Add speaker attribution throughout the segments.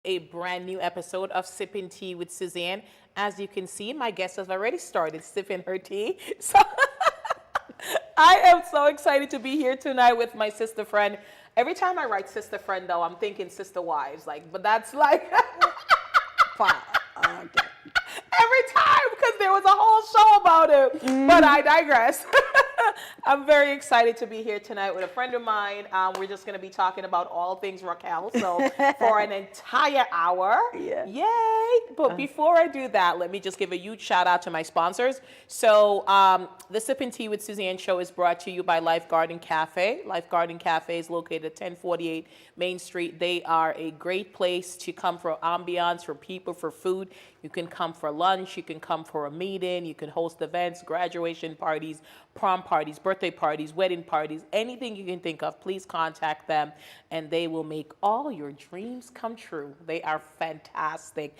Speaker 1: a brand new episode of Sipping Tea with Suzanne. As you can see, my guest has already started sipping her tea. So I am so excited to be here tonight with my sister friend. Every time I write sister friend, though, I'm thinking sister wives. But that's like
Speaker 2: Okay.
Speaker 1: every time, because there was a whole show about it. But I digress. I'm very excited to be here tonight with a friend of mine. We're just going to be talking about all things Racquel, so for an entire hour.
Speaker 2: Yeah.
Speaker 1: Yay! But before I do that, let me just give a huge shout out to my sponsors. So the Sipping Tea with Suzanne show is brought to you by Life Garden Cafe. Life Garden Cafe is located at 1048 Main Street. They are a great place to come for ambiance, for people, for food. You can come for lunch, you can come for a meeting, you can host events, graduation parties, prom parties, birthday parties, wedding parties, anything you can think of. Please contact them and they will make all your dreams come true. They are fantastic.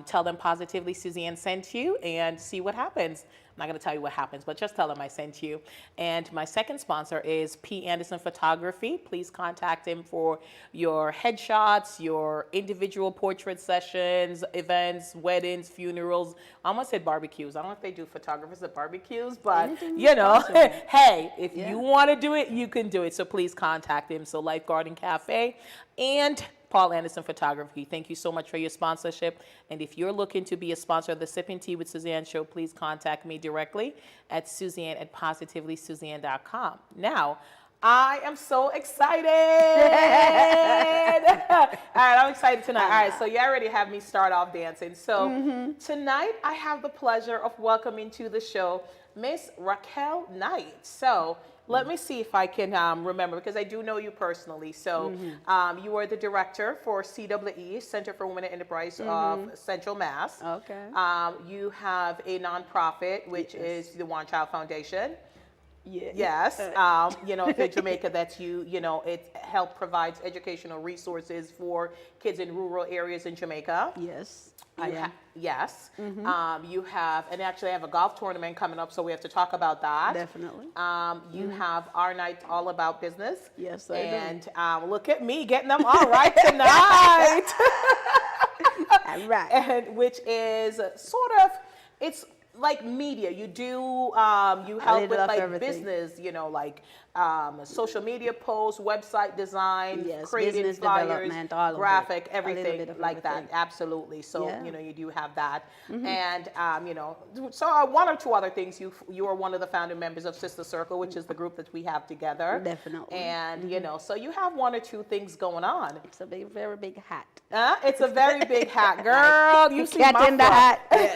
Speaker 1: Tell them positively Suzanne sent you and see what happens. I'm not going to tell you what happens, but just tell them I sent you. And my second sponsor is P. Anderson Photography. Please contact him for your headshots, your individual portrait sessions, events, weddings, funerals. I almost said barbecues. I don't know if they do photographers at barbecues, but you know, hey, if you want to do it, you can do it. So please contact him. So Life Garden Cafe and Paul Anderson Photography. Thank you so much for your sponsorship. And if you're looking to be a sponsor of the Sipping Tea with Suzanne show, please contact me directly at suzanne@positivelysuzanne.com. Now, I am so excited. All right, I'm excited tonight. All right, so you already have me start off dancing. So tonight I have the pleasure of welcoming to the show Miss Racquel Knight. So let me see if I can remember, because I do know you personally. So you are the director for CWE, Center for Women and Enterprise of Central Mass.
Speaker 2: Okay.
Speaker 1: You have a nonprofit, which is the One Child Foundation.
Speaker 2: Yeah.
Speaker 1: Yes, you know, in Jamaica, that's you know, it provides educational resources for kids in rural areas in Jamaica.
Speaker 2: Yes.
Speaker 1: Yes. You have, and actually I have a golf tournament coming up, so we have to talk about that.
Speaker 2: Definitely.
Speaker 1: You have our night all about business.
Speaker 2: Yes, I
Speaker 1: do. And look at me getting them all right tonight.
Speaker 2: All right.
Speaker 1: And which is sort of, it's like media. You do, you help with like everything. Business, you know, like social media posts, website design, creating
Speaker 2: business
Speaker 1: flyers,
Speaker 2: development, all
Speaker 1: graphic,
Speaker 2: of it.
Speaker 1: everything like
Speaker 2: everything.
Speaker 1: that. Absolutely. So, you know, you do have that. And, you know, so one or two other things. You are one of the founding members of Sister Circle, which is the group that we have together.
Speaker 2: Definitely.
Speaker 1: And, you know, so you have one or two things going on.
Speaker 2: It's a very big hat.
Speaker 1: It's a very big hat, girl. You see
Speaker 2: Cat in the hat. Yeah.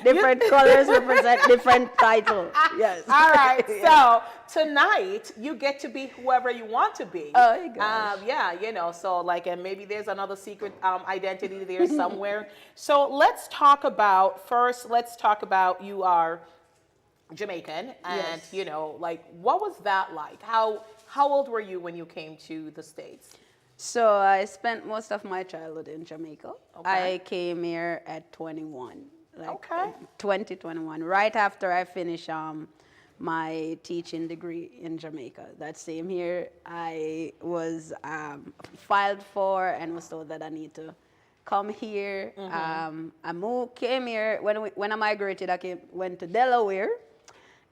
Speaker 2: Different colors represent different titles. Yes.
Speaker 1: All right. So tonight you get to be whoever you want to be.
Speaker 2: Oh my gosh.
Speaker 1: Yeah, you know. So like, and maybe there's another secret identity there somewhere. So let's talk about you are Jamaican, and you know, like, what was that like? How old were you when you came to the States?
Speaker 2: So I spent most of my childhood in Jamaica.
Speaker 1: Okay.
Speaker 2: I came here at 21. Like 2021, right after I finished my teaching degree in Jamaica. That same year, I was filed for and was told that I need to come here. I came here, when I migrated, went to Delaware,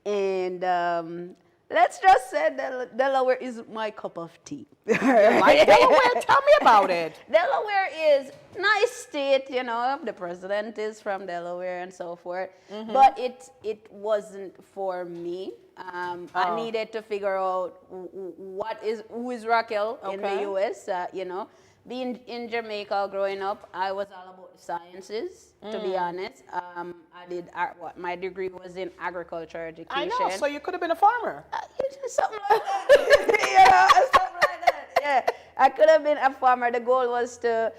Speaker 2: and let's just say Delaware is my cup of tea.
Speaker 1: Like Delaware? Tell me about it.
Speaker 2: Delaware is nice state, you know. The president is from Delaware and so forth. But it wasn't for me. I needed to figure out who is Racquel in the U.S. You know, being in Jamaica growing up, I was all about sciences. To be honest, I did my degree was in agriculture education.
Speaker 1: I know, so you could have been a farmer.
Speaker 2: Something like that. Yeah, something like that. Yeah, I could have been a farmer. The goal was to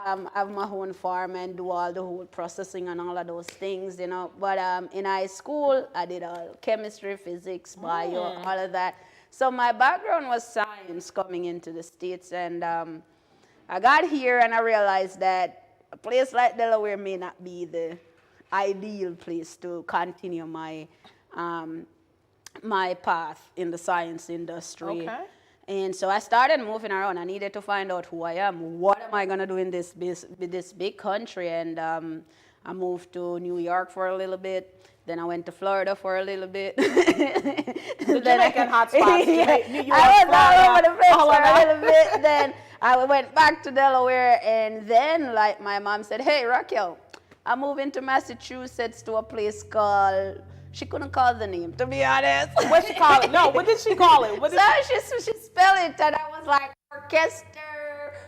Speaker 2: have my own farm and do all the whole processing and all of those things, you know. But in high school, I did all chemistry, physics, bio, all of that. So my background was science coming into the States, and I got here and I realized that a place like Delaware may not be the ideal place to continue my my path in the science industry. And so I started moving around. I needed to find out who I am. What am I going to do in this big country? And I moved to New York for a little bit. Then I went to Florida for a little bit.
Speaker 1: The Jamaican hotspots.
Speaker 2: Yeah,
Speaker 1: New York,
Speaker 2: I was
Speaker 1: Florida,
Speaker 2: all over the place
Speaker 1: all
Speaker 2: for
Speaker 1: of
Speaker 2: a
Speaker 1: that.
Speaker 2: little bit. Then I went back to Delaware. And then, like, my mom said, hey, Racquel, I'm moving to Massachusetts to a place called... She couldn't call the name, to be honest.
Speaker 1: What she call it? No, what did she call it? What did
Speaker 2: She spelled it, and I was like, orchestra.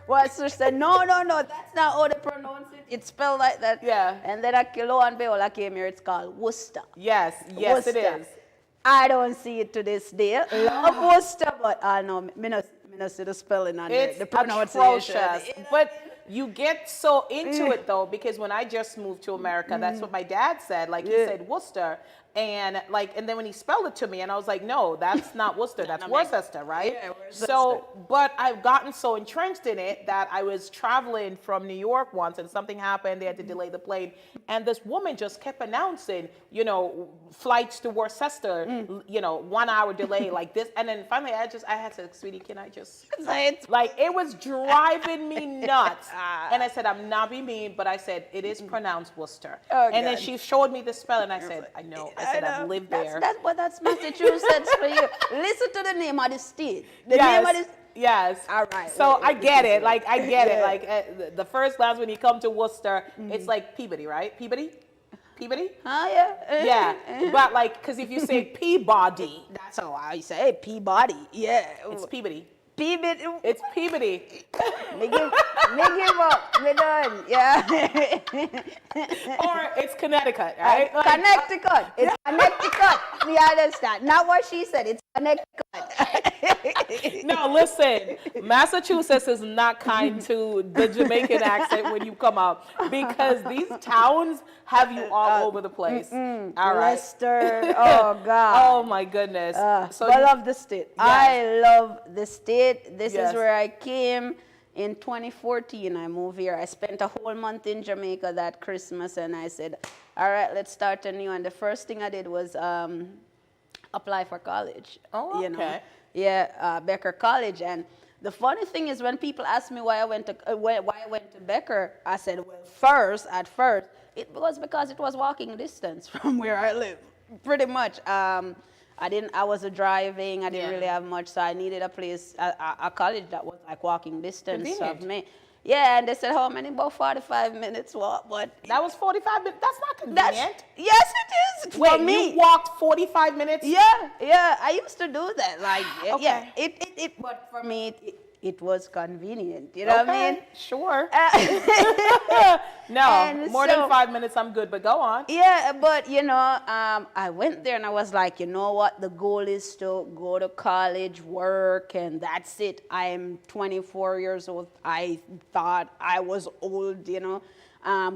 Speaker 2: Well, so she said, no, that's not how they pronounce it. It's spelled like that.
Speaker 1: Yeah.
Speaker 2: And then lo and behold, I came here, it's called Worcester.
Speaker 1: Yes,
Speaker 2: Worcester.
Speaker 1: it is.
Speaker 2: I don't see it to this day. Love Worcester, but I know, me no see the spelling on
Speaker 1: It's
Speaker 2: the pronunciation.
Speaker 1: atrocious. But you get so into it though, because when I just moved to America, that's what my dad said. Like he said Worcester, and then when he spelled it to me, and I was like, no, that's not Worcester, that's Worcester, right?
Speaker 2: Yeah, Worcester.
Speaker 1: So, but I've gotten so entrenched in it that I was traveling from New York once, and something happened. They had to delay the plane, and this woman just kept announcing, flights to Worcester, 1 hour delay, like this, and then finally I had to, sweetie, can I just? Like it was driving me nuts. And I said, I'm not being mean, but I said, it is pronounced Worcester.
Speaker 2: Oh,
Speaker 1: and then
Speaker 2: God.
Speaker 1: she showed me the spelling. I said, I know. I said, I've lived there.
Speaker 2: That's Massachusetts for you. Listen to the name of the state. The
Speaker 1: Yes.
Speaker 2: name of the...
Speaker 1: Yes.
Speaker 2: All right.
Speaker 1: So I get it. Like, I get it.
Speaker 2: Yeah.
Speaker 1: Like, the first glance when you come to Worcester, it's like Peabody, right? Peabody?
Speaker 2: Oh, yeah.
Speaker 1: Yeah. But, like, because if you say Peabody,
Speaker 2: That's how I say it, Peabody. Yeah.
Speaker 1: it's Peabody.
Speaker 2: Peabody.
Speaker 1: It's Peabody.
Speaker 2: Me give up. Me done. Yeah.
Speaker 1: Or it's Connecticut, right? Like,
Speaker 2: Connecticut. It's Connecticut. Me understand. Not what she said. It's Connecticut.
Speaker 1: no, listen. Massachusetts is not kind to the Jamaican accent when you come up, because these towns have you all over the place. All right.
Speaker 2: Leicester. Oh, God.
Speaker 1: Oh my goodness.
Speaker 2: So I love the state. I love the state. This
Speaker 1: Yes.
Speaker 2: is where I came in 2014. I moved here. I spent a whole month in Jamaica that Christmas, and I said, all right, let's start anew. And the first thing I did was apply for college.
Speaker 1: Oh, okay.
Speaker 2: Yeah, Becker College. And the funny thing is, when people ask me why I went to Becker, I said, well, at first, it was because it was walking distance from where I live, pretty much. I wasn't driving. I didn't really have much, so I needed a place, a college that was like walking distance
Speaker 1: Convenient.
Speaker 2: of me. Yeah, and they said, how many? About 45 minutes walk, but
Speaker 1: That was 45 minutes. That's not convenient.
Speaker 2: yes, it is.
Speaker 1: Wait,
Speaker 2: for me.
Speaker 1: you walked 45 minutes?
Speaker 2: Yeah, I used to do that. Like,
Speaker 1: Okay.
Speaker 2: yeah, but for me, it was convenient. You know what I mean?
Speaker 1: Sure. No,
Speaker 2: And
Speaker 1: more
Speaker 2: so-
Speaker 1: than 5 minutes, I'm good, but go on.
Speaker 2: Yeah, but I went there and I was like, you know what? The goal is to go to college, work, and that's it. I'm 24 years old. I thought I was old,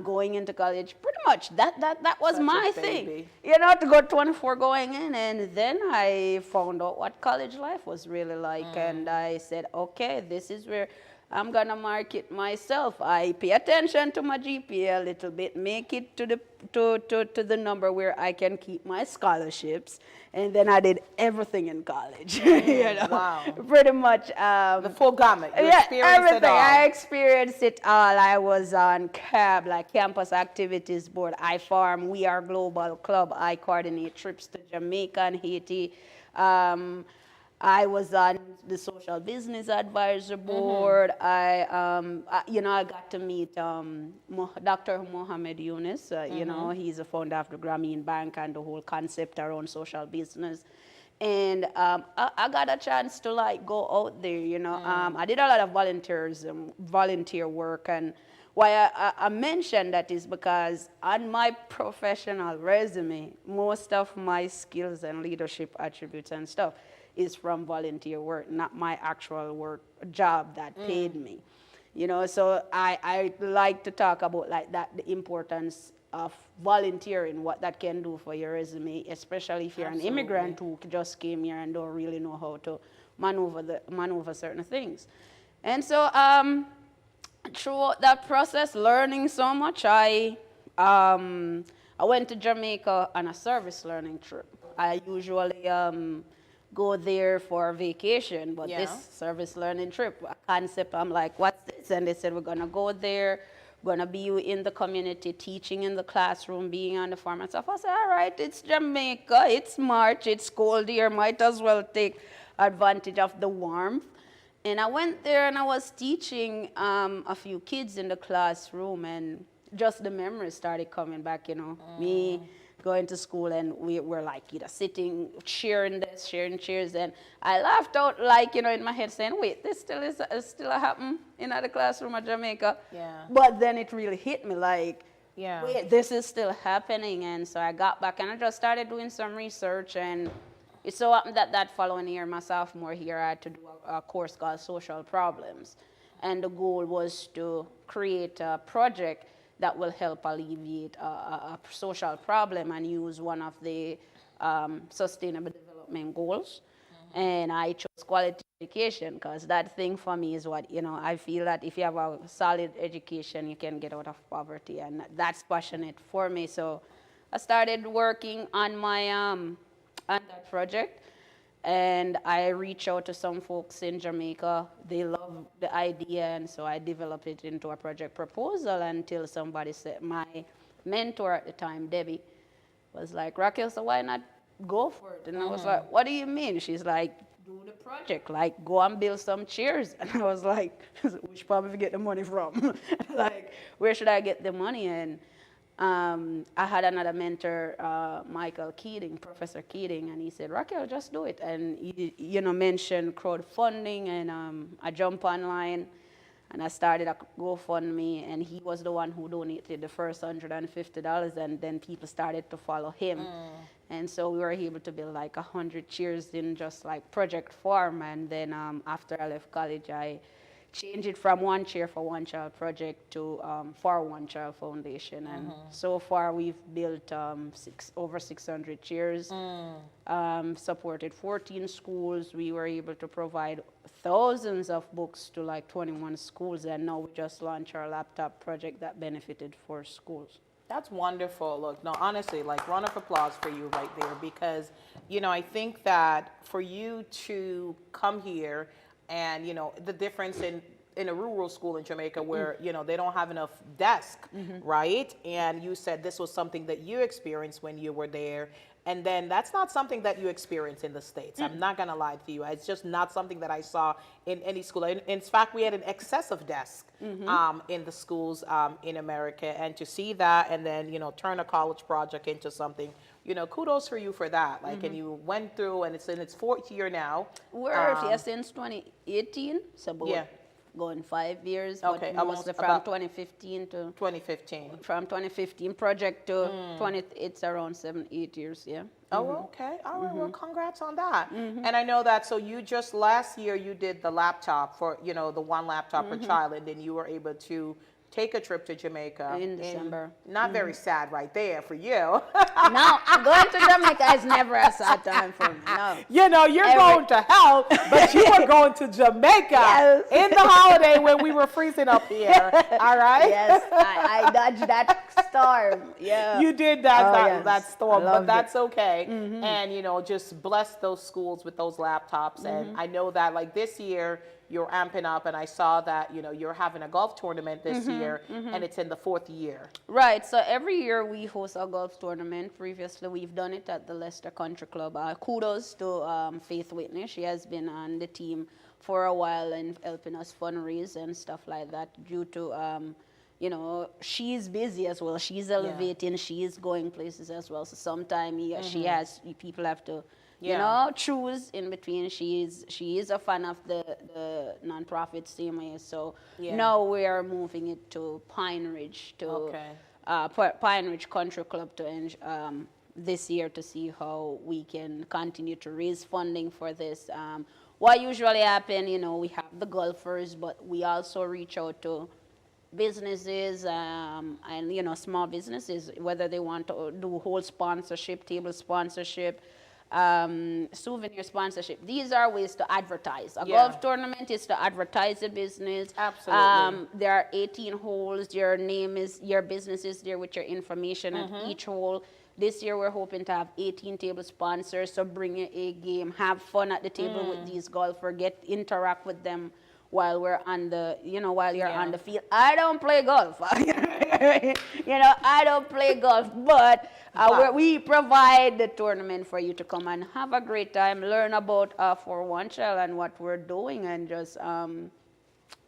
Speaker 2: going into college. Pretty much, that was
Speaker 1: Such a
Speaker 2: my
Speaker 1: baby.
Speaker 2: thing. To go 24 going in, and then I found out what college life was really like, and I said, okay, this is where I'm gonna market myself. I pay attention to my GPA a little bit, make it to the number where I can keep my scholarships, and then I did everything in college.
Speaker 1: Wow.
Speaker 2: Pretty much.
Speaker 1: The full gamut. You
Speaker 2: Yeah,
Speaker 1: experienced
Speaker 2: everything.
Speaker 1: it all.
Speaker 2: I experienced it all. I was on CAB, like Campus Activities Board. I farm. We Are Global Club. I coordinate trips to Jamaica and Haiti. I was on the Social Business Advisor Board. I got to meet Dr. Mohammed Yunus. He's the founder of the Grameen Bank and the whole concept around social business. And I got a chance to go out there. I did a lot of volunteer work, and why I mention that is because on my professional resume, most of my skills and leadership attributes and stuff is from volunteer work, not my actual work job that paid me. So I like to talk about the importance of volunteering, what that can do for your resume, especially if you're an immigrant who just came here and don't really know how to maneuver certain things. And so throughout that process, learning so much, I went to Jamaica on a service learning trip. I usually go there for vacation, but
Speaker 1: Yeah.
Speaker 2: this service learning trip, a concept, I'm like, what's this? And they said, we're gonna go there, gonna be in the community, teaching in the classroom, being on the farm and stuff. I said, all right, it's Jamaica, it's March, it's cold here, might as well take advantage of the warmth. And I went there and I was teaching a few kids in the classroom, and just the memories started coming back, you know, me going to school, and we were like, you know, sitting, sharing this, sharing chairs, and I laughed out like, you know, in my head saying, wait, this still is still happen in the classroom at Jamaica.
Speaker 1: Yeah.
Speaker 2: But then it really hit me like,
Speaker 1: Yeah.
Speaker 2: wait, this is still happening. And so I got back and I just started doing some research, and it so happened that that following year, my sophomore year, I had to do a course called Social Problems. And the goal was to create a project that will help alleviate a social problem and use one of the Sustainable Development Goals. And I chose quality education because that thing for me is what, you know, I feel that if you have a solid education, you can get out of poverty, and that's passionate for me. So I started working on my on that project, and I reached out to some folks in Jamaica. They love the idea, and so I developed it into a project proposal until somebody said, my mentor at the time, Debbie, was like, Racquel, so why not go for it? And I was like, what do you mean? She's like, do the project, like go and build some chairs. And I was like, which part of get the money from? Like, where should I get the money? And I had another mentor, Michael Keating, Professor Keating, and he said, Racquel, just do it. And he, you know, mentioned crowdfunding, and I jumped online and I started a GoFundMe, and he was the one who donated the first $150, and then people started to follow him. And so we were able to build like 100 chairs in just like project form. And then after I left college, I changed it from One Chair for One Child project to For One Child Foundation. And so far we've built over 600 chairs, supported 14 schools. We were able to provide thousands of books to like 21 schools. And now we just launched our laptop project that benefited 4 schools.
Speaker 1: That's wonderful. Look, no, honestly, like round of applause for you right there, because, you know, I think that for you to come here and, you know, the difference in a rural school in Jamaica where, you know, they don't have enough desk, right? And you said this was something that you experienced when you were there. And then that's not something that you experience in the States. I'm not going to lie to you. It's just not something that I saw in any school. In fact, we had an excessive desk in the schools in America. And to see that and then, you know, turn a college project into something, you know, kudos for you for that. Like, and you went through, and it's in its 4th year now.
Speaker 2: We're here since 2018, so about going 5 years.
Speaker 1: Okay,
Speaker 2: but
Speaker 1: almost
Speaker 2: mostly from
Speaker 1: about
Speaker 2: 2015 to
Speaker 1: 2015.
Speaker 2: from 2015 project to 20. It's around 7-8 years. Yeah.
Speaker 1: Oh, okay. All right. Well, congrats on that. And I know that. So you just last year you did the laptop for, you know, the one laptop per child, and then you were able to take a trip to Jamaica
Speaker 2: in December.
Speaker 1: Not very sad right there for you.
Speaker 2: No, going to Jamaica is never a sad time for me. No.
Speaker 1: You know, you're going to hell, but you were going to Jamaica in the holiday when we were freezing up here. All right?
Speaker 2: Yes, I dodged that storm. Yeah.
Speaker 1: You did that that storm, but that's
Speaker 2: it.
Speaker 1: okay. And, you know, just bless those schools with those laptops. And I know that, like, this year, you're amping up, and I saw that, you know, you're having a golf tournament this year, and it's in the 4th year.
Speaker 2: Right. So every year we host a golf tournament. Previously, we've done it at the Leicester Country Club. Kudos to Faith Whitney. She has been on the team for a while and helping us fundraise and stuff like that due to, you know, she's busy as well. She's elevating. She's going places as well. So sometimes people have to, you know, choose in between. She is a fan of the nonprofit CMA. So now we are moving it to Pine Ridge, to Pine Ridge Country Club this year, to see how we can continue to raise funding for this. What usually happens, you know, we have the golfers, but we also reach out to businesses and, you know, small businesses, whether they want to do whole sponsorship, table sponsorship, souvenir sponsorship. These are ways to advertise. A golf tournament is to advertise the business.
Speaker 1: Absolutely.
Speaker 2: There are 18 holes. Your business is there with your information at each hole. this year we're hoping to have 18 table sponsors. So bring your A game, have fun at the table with these golfers, interact with them while we're on the, while you're on the field. I don't play golf. I don't play golf, but we provide the tournament for you to come and have a great time, learn about For One Child and what we're doing, and just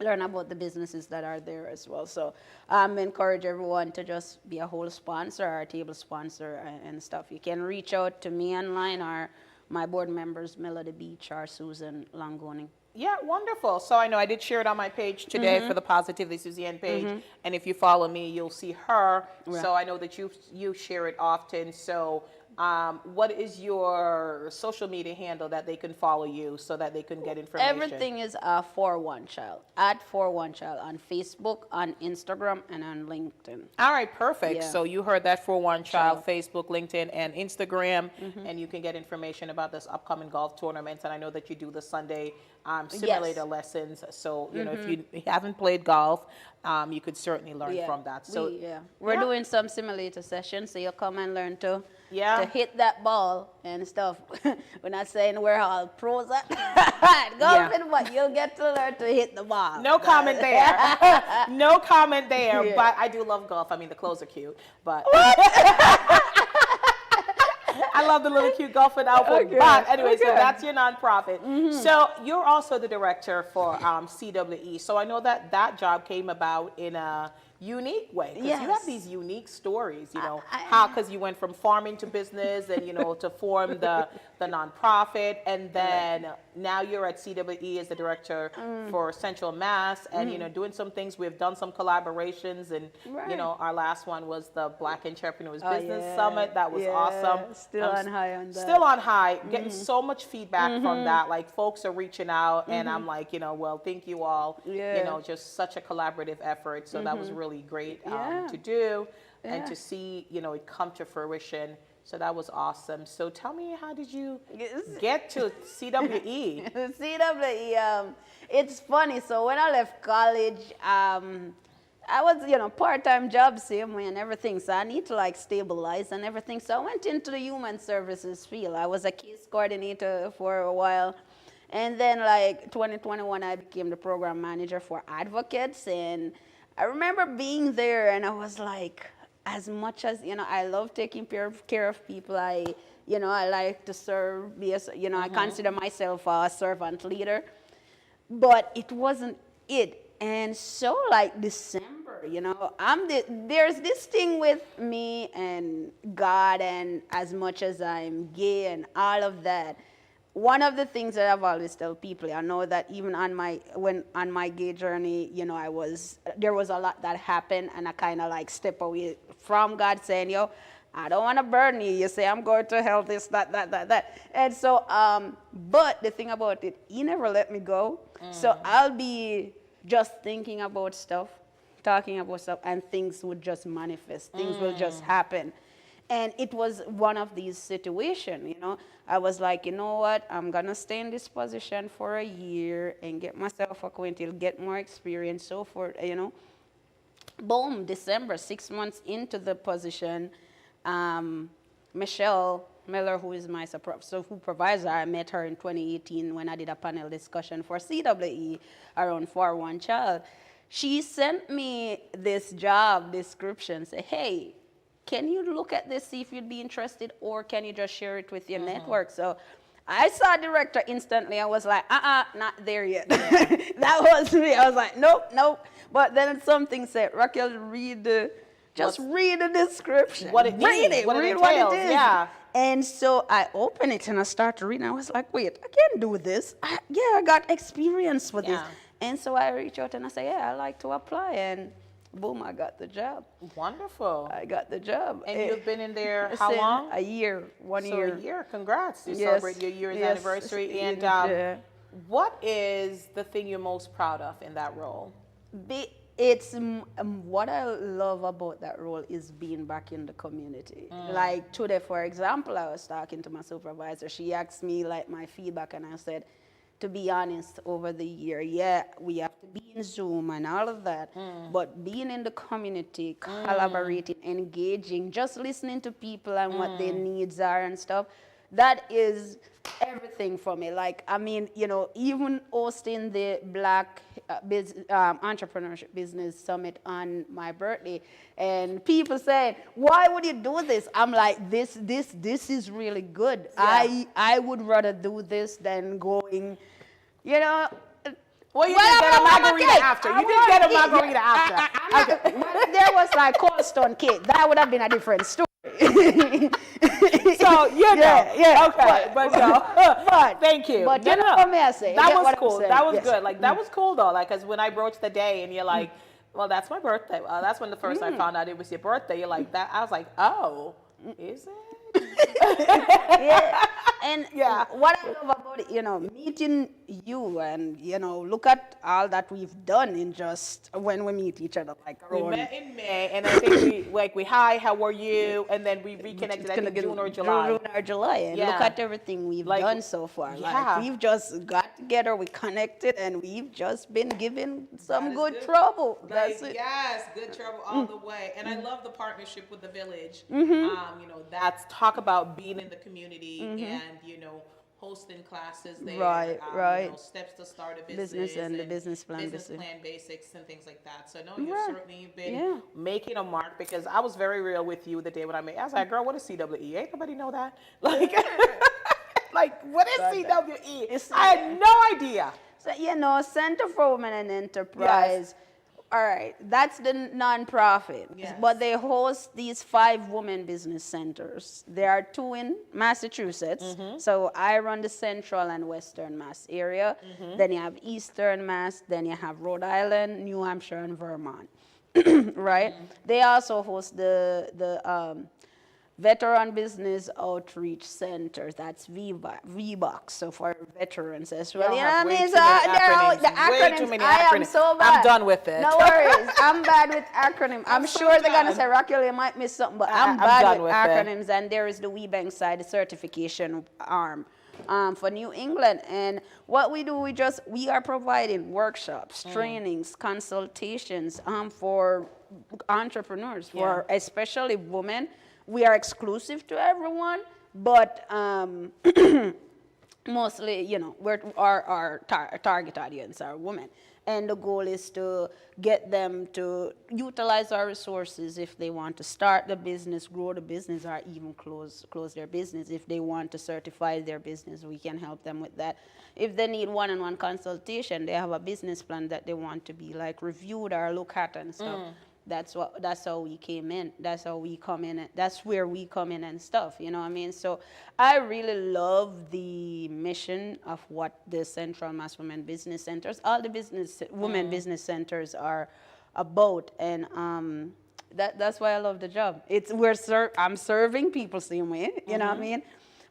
Speaker 2: learn about the businesses that are there as well. So encourage everyone to just be a whole sponsor or a table sponsor and stuff. You can reach out to me online or my board members, Melody Beach or Susan Langoni.
Speaker 1: Yeah, wonderful. So I know I did share it on my page today for the Positively Suzanne page. And if you follow me, you'll see her. Right. So I know that you share it often. So what is your social media handle that they can follow you so that they can get information?
Speaker 2: Everything is For One Child, at For One Child, on Facebook, on Instagram, and on LinkedIn.
Speaker 1: All right, perfect. Yeah. So you heard that, For One Child, Facebook, LinkedIn, and Instagram, and you can get information about this upcoming golf tournament. And I know that you do the Sunday simulator lessons. So, you know, if you haven't played golf, you could certainly learn from that. So
Speaker 2: we're doing some simulator sessions, so you'll come and learn to hit that ball and stuff. We're not saying we're all pros at golfing, but you'll get to learn to hit the ball.
Speaker 1: No comment there. No comment there. But I do love golf. I mean, the clothes are cute, but I love the little cute golfing outfit. Okay. But anyway, so that's your nonprofit. So you're also the director for CWE. So I know that that job came about in a unique way, because you have these unique stories, you know, how, because you went from farming to business and, you know, to form the nonprofit, and then now you're at CWE as the director for Central Mass, and, you know, doing some things. We've done some collaborations, and, you know, our last one was the Black Entrepreneurs Business Summit. That was awesome.
Speaker 2: Still on high on that.
Speaker 1: Still on high, getting so much feedback from that. Like, folks are reaching out, and I'm like, you know, well, thank you all. You know, just such a collaborative effort. So that was really great to do and to see, you know, it come to fruition. So that was awesome. So tell me, how did you get to CWE?
Speaker 2: CWE, it's funny. So when I left college, I was, you know, part-time job, same way and everything. So I need to like stabilize and everything. So I went into the human services field. I was a case coordinator for a while. And then like 2021, I became the program manager for advocates. And I remember being there and I was like, as much as, you know, I love taking care of people, I like to serve, I consider myself a servant leader, but it wasn't it. And so like December, you know, there's this thing with me and God, and as much as I'm gay and all of that, one of the things that I've always tell people, I know that even on my gay journey, you know, there was a lot that happened, and I kind of like step away from God, saying, yo, I don't want to burn you. You say I'm going to hell, this, that. And so, but the thing about it, he never let me go. So I'll be just thinking about stuff, talking about stuff, and things would just manifest. Things will just happen. And it was one of these situations, you know. I was like, you know what, I'm going to stay in this position for a year and get myself acquainted, get more experience, so forth, you know. Boom, December, 6 months into the position, Michelle Miller, who is my supervisor, I met her in 2018 when I did a panel discussion for CWE around For One Child. She sent me this job description, say, hey, can you look at this, see if you'd be interested, or can you just share it with your network? So I saw director instantly. I was like, not there yet. That was me. I was like, nope. But then something said, Racquel, read the description.
Speaker 1: What it
Speaker 2: read
Speaker 1: means,
Speaker 2: it.
Speaker 1: what it
Speaker 2: read
Speaker 1: entails,
Speaker 2: what it is.
Speaker 1: yeah.
Speaker 2: And so I opened it and I started reading. I was like, wait, I can do this. I got experience with this. And so I reached out and I said, yeah, I'd like to apply. And boom, I got the job.
Speaker 1: Wonderful.
Speaker 2: I got the job.
Speaker 1: And you've been in there how long?
Speaker 2: A year, one year.
Speaker 1: So a year, congrats. You celebrate your year's anniversary. And what is the thing you're most proud of in that role?
Speaker 2: It's what I love about that role is being back in the community. Like today, for example, I was talking to my supervisor. She asked me like my feedback, and I said, to be honest, over the year. Yeah, we have to be in Zoom and all of that, but being in the community, collaborating, engaging, just listening to people and what their needs are and stuff, that is everything for me. Like, I mean, you know, even hosting the Black Entrepreneurship Business Summit on my birthday, and people saying, "Why would you do this?" I'm like, "This is really good.
Speaker 1: Yeah.
Speaker 2: I would rather do this than going, you know."
Speaker 1: Well, you did get a margarita after. You did get a margarita after.
Speaker 2: Well, there was like Cold Stone cake. That would have been a different story.
Speaker 1: So, you know.
Speaker 2: Yeah.
Speaker 1: Okay, but no.
Speaker 2: But
Speaker 1: thank you.
Speaker 2: But you know what I say.
Speaker 1: That
Speaker 2: You get
Speaker 1: was
Speaker 2: what I'm
Speaker 1: cool.
Speaker 2: saying?
Speaker 1: That was
Speaker 2: Yes.
Speaker 1: good. Like, that was cool, though. Like, because when I broached the day and you're like, well, that's my birthday. That's when the first I found out it was your birthday. You're like, that. I was like, oh, is it?
Speaker 2: Yeah. And
Speaker 1: Yeah.
Speaker 2: what I love about it, you know, meeting you and, you know, look at all that we've done in just when we meet each other, like
Speaker 1: We
Speaker 2: around
Speaker 1: met in May, and I think we hi, how are you? And then we reconnected, I think, June or July.
Speaker 2: June or July. And
Speaker 1: Yeah.
Speaker 2: look at everything we've
Speaker 1: Like,
Speaker 2: done so far.
Speaker 1: yeah.
Speaker 2: Like, we've just got together, we connected, and we've just been given some
Speaker 1: That is
Speaker 2: good
Speaker 1: good.
Speaker 2: trouble.
Speaker 1: Like,
Speaker 2: That's it.
Speaker 1: yes, good trouble all the way. And I love the partnership with the village. You know, that's talk about being in the community and, you know, hosting classes there.
Speaker 2: Right, right.
Speaker 1: You know, steps to start a
Speaker 2: Business and the business plan
Speaker 1: basics and things like that. So no, you've
Speaker 2: Right.
Speaker 1: certainly been
Speaker 2: Yeah.
Speaker 1: making a mark, because I was very real with you the day when I met. I was like, girl, what is CWE? Ain't nobody know that. Like, like, what is CWE? I had no idea.
Speaker 2: So, you know, Center for Women and Enterprise, all right, that's the nonprofit.
Speaker 1: Yes.
Speaker 2: But they host these 5 women business centers. There are 2 in Massachusetts. So I run the Central and Western Mass area. Then you have Eastern Mass. Then you have Rhode Island, New Hampshire, and Vermont. Right? They also host the Veteran Business Outreach Center. That's VBOX, so for veterans as well.
Speaker 1: Y'all
Speaker 2: You know
Speaker 1: have
Speaker 2: what I
Speaker 1: way
Speaker 2: mean?
Speaker 1: too
Speaker 2: So
Speaker 1: many
Speaker 2: they're all the
Speaker 1: acronyms. Way too
Speaker 2: acronyms.
Speaker 1: many
Speaker 2: I am
Speaker 1: acronyms.
Speaker 2: so bad.
Speaker 1: I'm done with it.
Speaker 2: No worries. I'm bad with acronyms. I'm
Speaker 1: so
Speaker 2: sure they're gonna
Speaker 1: done.
Speaker 2: say, Racquel, you might miss something, but I'm
Speaker 1: I'm
Speaker 2: bad
Speaker 1: done
Speaker 2: with
Speaker 1: with it.
Speaker 2: acronyms. And there is the WeBank side, the certification arm. For New England. And what we do, we are providing workshops, trainings, consultations for entrepreneurs, for especially women. We are exclusive to everyone, but mostly, you know, our target audience are women. And the goal is to get them to utilize our resources if they want to start the business, grow the business, or even close their business. If they want to certify their business, we can help them with that. If they need one-on-one consultation, they have a business plan that they want to be like reviewed or look at and stuff. That's how we came in. That's how we come in. That's where we come in and stuff. You know what I mean? So I really love the mission of what the Central Mass Women Business Centers, all the women business centers are about, and that's why I love the job. I'm serving people same way. You know what I mean?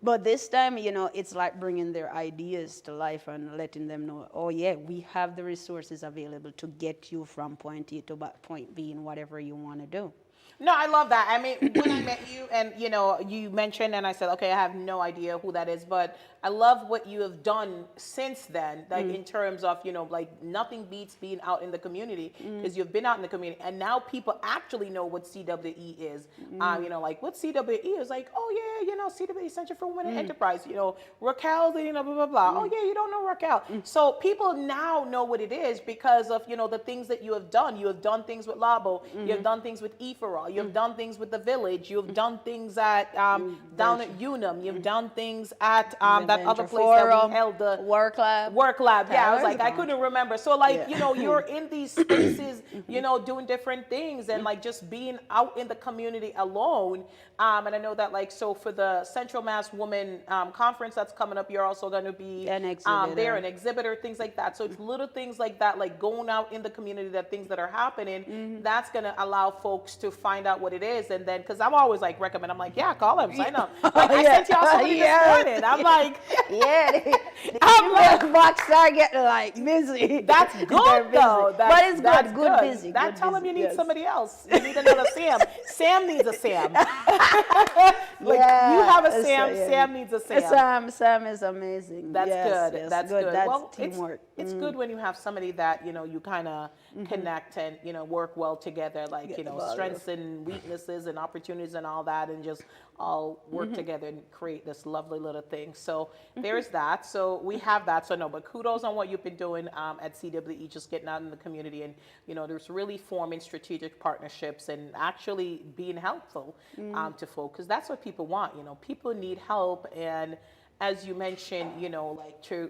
Speaker 2: But this time, you know, it's like bringing their ideas to life and letting them know, oh yeah, we have the resources available to get you from point A to point B in whatever you want to do.
Speaker 1: No, I love that. I mean, when I met you and, you know, you mentioned and I said, okay, I have no idea who that is, but I love what you have done since then, like in terms of, you know, like nothing beats being out in the community, because you've been out in the community and now people actually know what CWE is. You know, like what CWE is, like, oh yeah, you know, CWE Center for Women and Enterprise, you know, Racquel, you know, blah, blah, blah. Oh yeah, you don't know Racquel. So people now know what it is because of, you know, the things that you have done. You have done things with Labo, you have done things with Ephora, you have done things with the village, you have done things at down at Unum, you've done things at that other place that we held the
Speaker 2: Work Lab.
Speaker 1: Yeah, I was like, I couldn't remember. So like, you know, you're in these spaces, you know, doing different things and like just being out in the community alone. And I know that like, so for the Central Mass Women Conference that's coming up, you're also going to be
Speaker 2: an exhibitor.
Speaker 1: an exhibitor, things like that. So it's little things like that, like going out in the community, that things that are happening, that's going to allow folks to find out what it is. And then, because I'm always like recommend, I'm like, yeah, call them, sign up. Like I sent y'all something this morning. I'm like,
Speaker 2: the email box are getting like busy.
Speaker 1: that's good though.
Speaker 2: But it's good, good busy.
Speaker 1: That
Speaker 2: good
Speaker 1: tell them
Speaker 2: busy,
Speaker 1: you need
Speaker 2: yes.
Speaker 1: somebody else. You need another Sam. Sam needs a Sam. Like you have a Sam.
Speaker 2: yeah.
Speaker 1: Sam needs a Sam.
Speaker 2: Sam is amazing.
Speaker 1: That's
Speaker 2: Yes,
Speaker 1: good.
Speaker 2: yes,
Speaker 1: That's
Speaker 2: good.
Speaker 1: good.
Speaker 2: That's
Speaker 1: Well,
Speaker 2: teamwork.
Speaker 1: it's good when you have somebody that, you kind of connect and, work well together, like,
Speaker 2: Get the ball
Speaker 1: strengths and weaknesses and opportunities and all that, and just all work together and create this lovely little thing. So there's that. So we have that. So no, but kudos on what you've been doing at CWE, just getting out in the community and, there's really forming strategic partnerships and actually being helpful to folks, because that's what people want. People need help, and as you mentioned, like to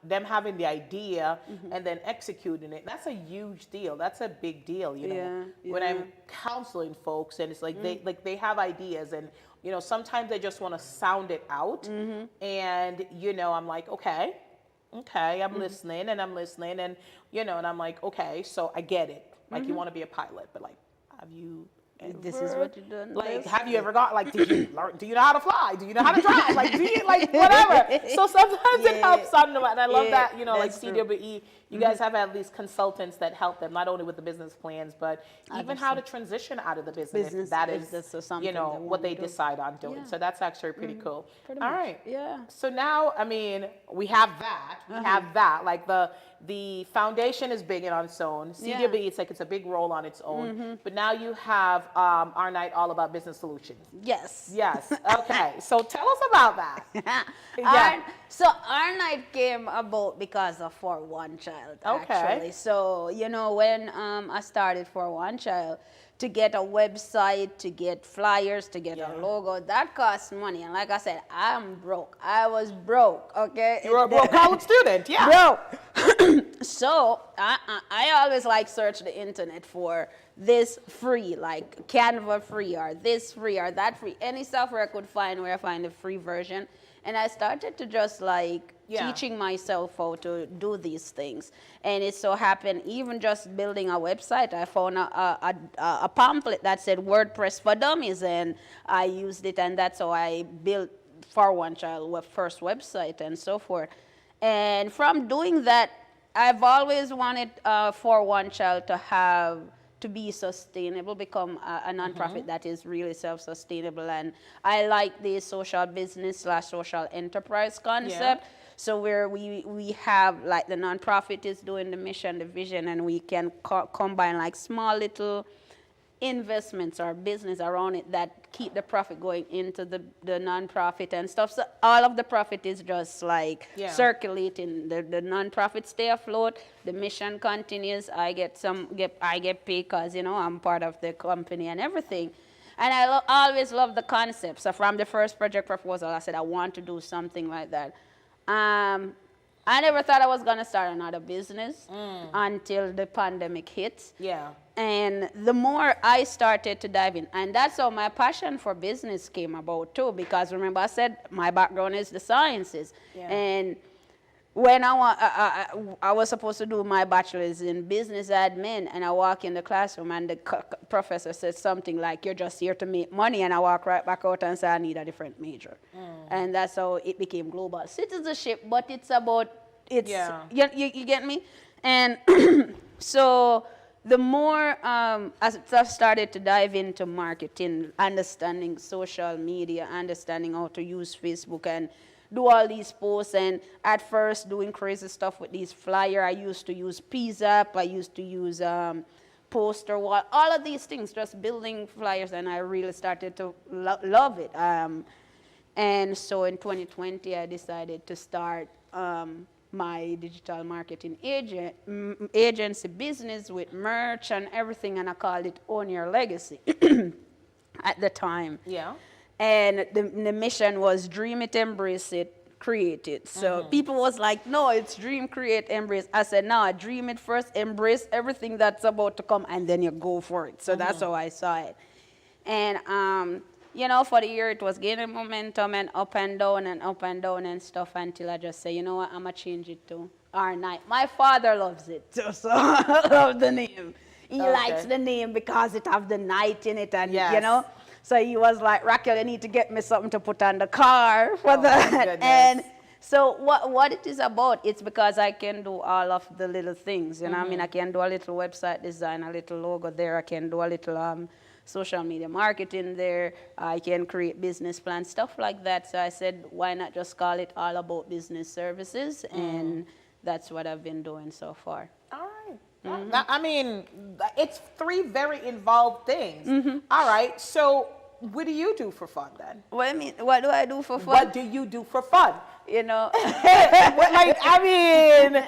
Speaker 1: them having the idea and then executing it, that's a huge deal. That's a big deal,
Speaker 2: Yeah,
Speaker 1: when
Speaker 2: yeah.
Speaker 1: I'm counseling folks, and it's like they have ideas, and sometimes they just want to sound it out, and I'm like, okay, I'm listening, and and I'm like, okay, so I get it, like you want to be a pilot, but like, have you
Speaker 2: This is what you're doing.
Speaker 1: like, have you ever got, like, did you learn, do you know how to fly? Do you know how to drive? Like, do you, like, whatever. So sometimes it helps on the, and I love that, like
Speaker 2: that's true.
Speaker 1: CWE, you guys have at least consultants that help them, not only with the business plans, but even how to transition out of the business, if that is,
Speaker 2: business or something they
Speaker 1: what
Speaker 2: wanna
Speaker 1: they
Speaker 2: do.
Speaker 1: decide on doing.
Speaker 2: Yeah.
Speaker 1: So that's actually pretty cool.
Speaker 2: Pretty
Speaker 1: All
Speaker 2: much,
Speaker 1: right.
Speaker 2: yeah.
Speaker 1: So now, I mean, we have that, like the foundation is big and on its own. CWE, it's like it's a big role on its own. But now you have our night all about business solutions.
Speaker 2: Yes.
Speaker 1: Yes. Okay. So tell us about that.
Speaker 2: So our night came about because of For One Child, actually. So, when I started For One Child, to get a website, to get flyers, to get a logo, that costs money. And like I said, I'm broke. I was broke, okay?
Speaker 1: You were a broke college student, yeah.
Speaker 2: Broke. So I always like search the internet for this free, like Canva free, or this free, or that free. Any software I could find where I find the free version. And I started to just like teaching myself how to do these things. And it so happened, even just building a website, I found a pamphlet that said WordPress for Dummies, and I used it, and that's how I built For One Child first website and so forth. And from doing that, I've always wanted For One Child to be sustainable, become a nonprofit that is really self-sustainable. And I like the social business / social enterprise concept. So where we have, like, the nonprofit is doing the mission, the vision, and we can combine like small little investments or business around it that keep the profit going into the nonprofit and stuff. So all of the profit is just like circulating. The nonprofit stay afloat. The mission continues. I get paid because I'm part of the company and everything. And I always love the concept. So from the first project proposal, I said I want to do something like that. I never thought I was gonna start another business until the pandemic hit. Yeah. And the more I started to dive in, and that's how my passion for business came about too, because remember I said my background is the sciences. And when I was supposed to do my bachelor's in business admin, and I walk in the classroom and the professor said something like, "You're just here to make money," and I walk right back out and say, "I need a different major." And that's how it became global citizenship, but it's about, you get me? And so the more as I started to dive into marketing, understanding social media, understanding how to use Facebook and do all these posts, and at first doing crazy stuff with these flyers. I used to use PZAP, I used to use poster wall, all of these things, just building flyers, and I really started to love it. And so in 2020, I decided to start my digital marketing agency business with merch and everything, and I called it Own Your Legacy at the time. Yeah. And the mission was dream it, embrace it, create it. So people was like, no, it's dream, create, embrace. I said, no, dream it first, embrace everything that's about to come, and then you go for it. So that's how I saw it. And, for the year, it was gaining momentum and up and down and stuff, until I just say, you know what, I'm going to change it to Our Night. My father loves it, so I love the name. He likes the name because it have the night in it, and, So he was like, Racquel, you need to get me something to put on the car for that. And so what it is about, it's because I can do all of the little things. I mean, I can do a little website design, a little logo there. I can do a little social media marketing there. I can create business plans, stuff like that. So I said, why not just call it All About Business Services? And that's what I've been doing so far.
Speaker 1: All right. I mean, it's three very involved things. All right. So what do you do for fun then?
Speaker 2: What I mean, what do I do for fun?
Speaker 1: What do you do for fun?
Speaker 2: You know,
Speaker 1: Like, I mean,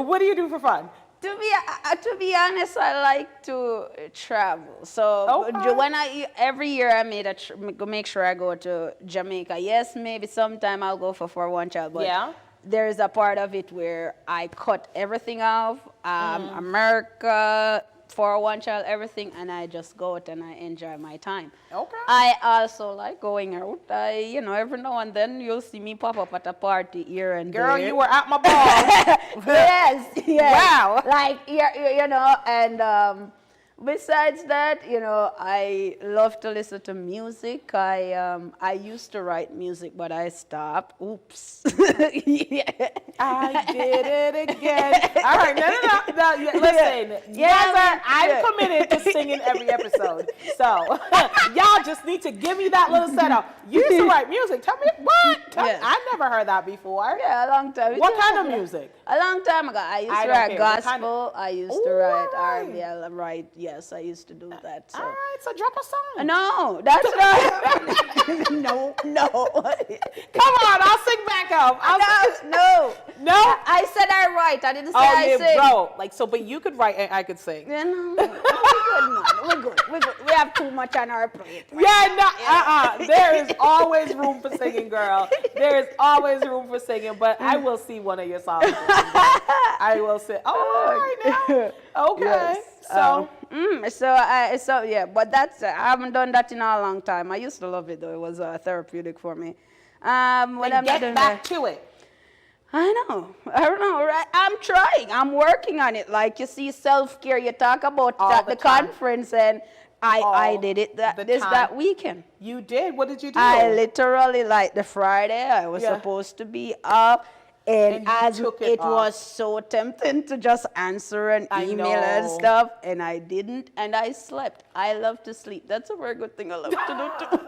Speaker 1: what do you do for fun?
Speaker 2: to be honest, I like to travel. So
Speaker 1: Okay.
Speaker 2: every year I make sure I go to Jamaica. Yes, maybe sometime I'll go for one child, but
Speaker 1: Yeah.
Speaker 2: there's a part of it where I cut everything off, America, for one child, everything, and I just go out and I enjoy my time.
Speaker 1: Okay.
Speaker 2: I also like going out. Every now and then you'll see me pop up at a party here and
Speaker 1: Girl,
Speaker 2: there.
Speaker 1: you were at my ball.
Speaker 2: Yes.
Speaker 1: Wow.
Speaker 2: Like, and besides that, I love to listen to music. I used to write music, but I stopped. Oops. Yeah.
Speaker 1: I did it again. All right, no. Listen, I'm committed to singing every episode. So y'all just need to give me that little setup. You used to write music. Tell me what?
Speaker 2: Yes.
Speaker 1: I've never heard that before.
Speaker 2: Yeah, a long time.
Speaker 1: What kind of music?
Speaker 2: A long time ago. I used to
Speaker 1: don't
Speaker 2: write
Speaker 1: care. What kind
Speaker 2: gospel. I used to write
Speaker 1: Alright.
Speaker 2: R&B. Yes, I used to do that. So.
Speaker 1: All right, so drop a song.
Speaker 2: No, that's not. No.
Speaker 1: Come on, I'll sing back up.
Speaker 2: No.
Speaker 1: No?
Speaker 2: I said I write. I didn't say I
Speaker 1: yeah,
Speaker 2: sing.
Speaker 1: bro. Like, so, but you could write and I could sing.
Speaker 2: Yeah, no, we're good, man. We're good. We have too much on our plate. Right?
Speaker 1: Yeah, no, There is always room for singing, girl. There is always room for singing, but I will see one of your songs. I will say, all right now. Okay.
Speaker 2: Yes. But I haven't done that in a long time. I used to love it though. It was therapeutic for me. When I'm
Speaker 1: Get
Speaker 2: doing
Speaker 1: back
Speaker 2: that,
Speaker 1: to it.
Speaker 2: I don't know, right? I'm trying. I'm working on it. Like you see, self-care. You talk about at the conference, and I did it that weekend.
Speaker 1: You did? What did you do?
Speaker 2: I literally, like the Friday, I was supposed to be up. And as it was so tempting to just answer an email and stuff, and I didn't, and I slept. I love to sleep. That's a very good thing I love to do too.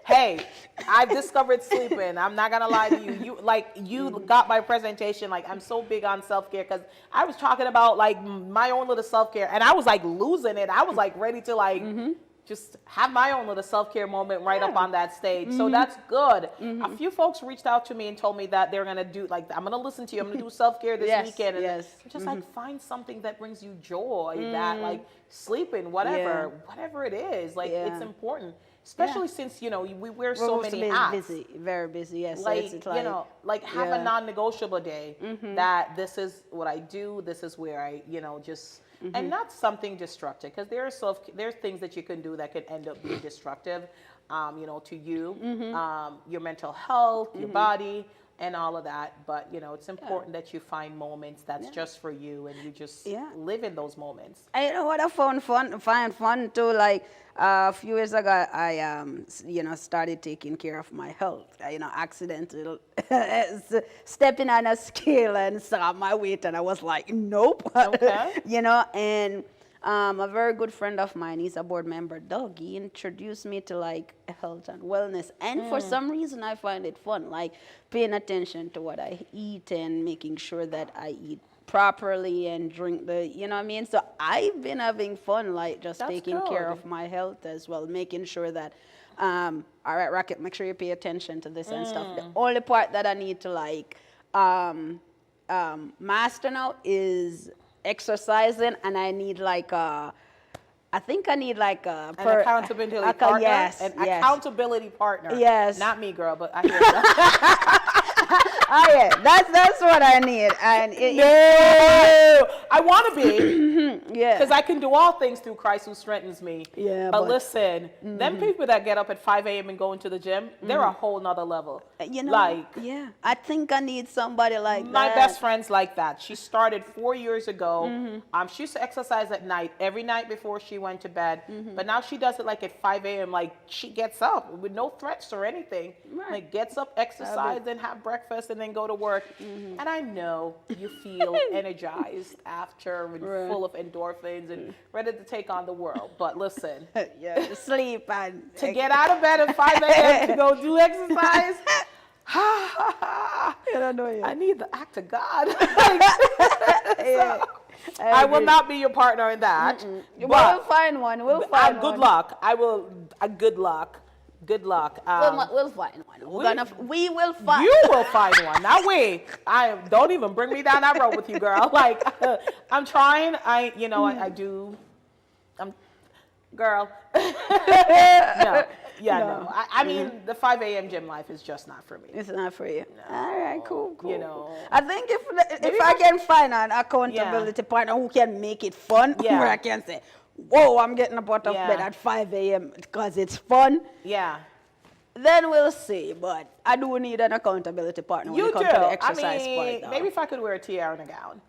Speaker 1: Hey, I've discovered sleeping. I'm not gonna lie to you. You got my presentation. Like, I'm so big on self-care because I was talking about like my own little self-care, and I was like losing it. I was like ready to just have my own little self-care moment right up on that stage. So that's good. A few folks reached out to me and told me that they're gonna do I'm gonna listen to you. I'm gonna do self-care this weekend. And just like find something that brings you joy, that like sleeping, whatever it is. Like it's important. Especially since, we wear so many hats.
Speaker 2: Busy, very busy, yes.
Speaker 1: Like, have a non-negotiable day that this is what I do, this is where I, and not something destructive, because there's things that you can do that can end up being destructive, to you, your mental health, your body, and all of that. But, it's important that you find moments that's just for you, and you just live in those moments.
Speaker 2: And you know what I find fun too? Like a few years ago, I started taking care of my health. Accidental stepping on a scale and saw my weight, and I was like, nope.
Speaker 1: Okay.
Speaker 2: And a very good friend of mine, he's a board member, Doug. He introduced me to like health and wellness, and for some reason I find it fun, like paying attention to what I eat and making sure that I eat properly and drink so I've been having fun, like just taking care of my health as well, making sure that all right, Racquel, make sure you pay attention to this and stuff. The only part that I need to like master now is exercising, and I need like an
Speaker 1: accountability partner.
Speaker 2: Yes,
Speaker 1: accountability partner.
Speaker 2: Yes.
Speaker 1: Not me, girl, but I hear that.
Speaker 2: Oh yeah, that's what I need. And
Speaker 1: I want to be. Because I can do all things through Christ who strengthens me.
Speaker 2: Yeah.
Speaker 1: But listen, them people that get up at 5 a.m. and go into the gym, they're a whole nother level.
Speaker 2: I think I need somebody like that.
Speaker 1: My best friend's like that. She started 4 years ago. She used to exercise at night, every night before she went to bed. But now she does it like at 5 a.m. Like she gets up with no threats or anything.
Speaker 2: Right.
Speaker 1: Like gets up, exercise, and have breakfast, and then go to work. And I know you feel energized after, and full of endorphins and ready to take on the world. But listen,
Speaker 2: Yeah, sleep and
Speaker 1: to get out of bed at 5 a.m. to go do exercise, I need the act of God.
Speaker 2: Yeah,
Speaker 1: I will not be your partner in that.
Speaker 2: We'll
Speaker 1: But
Speaker 2: find one. We'll find one.
Speaker 1: good luck. I will. Good luck. Good luck.
Speaker 2: We'll find one. We will find.
Speaker 1: You will find one. Not we. Don't even bring me down that road with you, girl. Like I'm trying. I do. Girl. No. Yeah, no. I mean, the 5 a.m. gym life is just not for me.
Speaker 2: It's not for you. No. All right, cool.
Speaker 1: You know.
Speaker 2: I think if I can find an accountability partner who can make it fun, where I can say, whoa, I'm getting up out of bed at 5 a.m. because it's fun.
Speaker 1: Yeah.
Speaker 2: Then we'll see. But I do need an accountability partner when it comes to the exercise part. Though.
Speaker 1: Maybe if I could wear a tiara and a gown.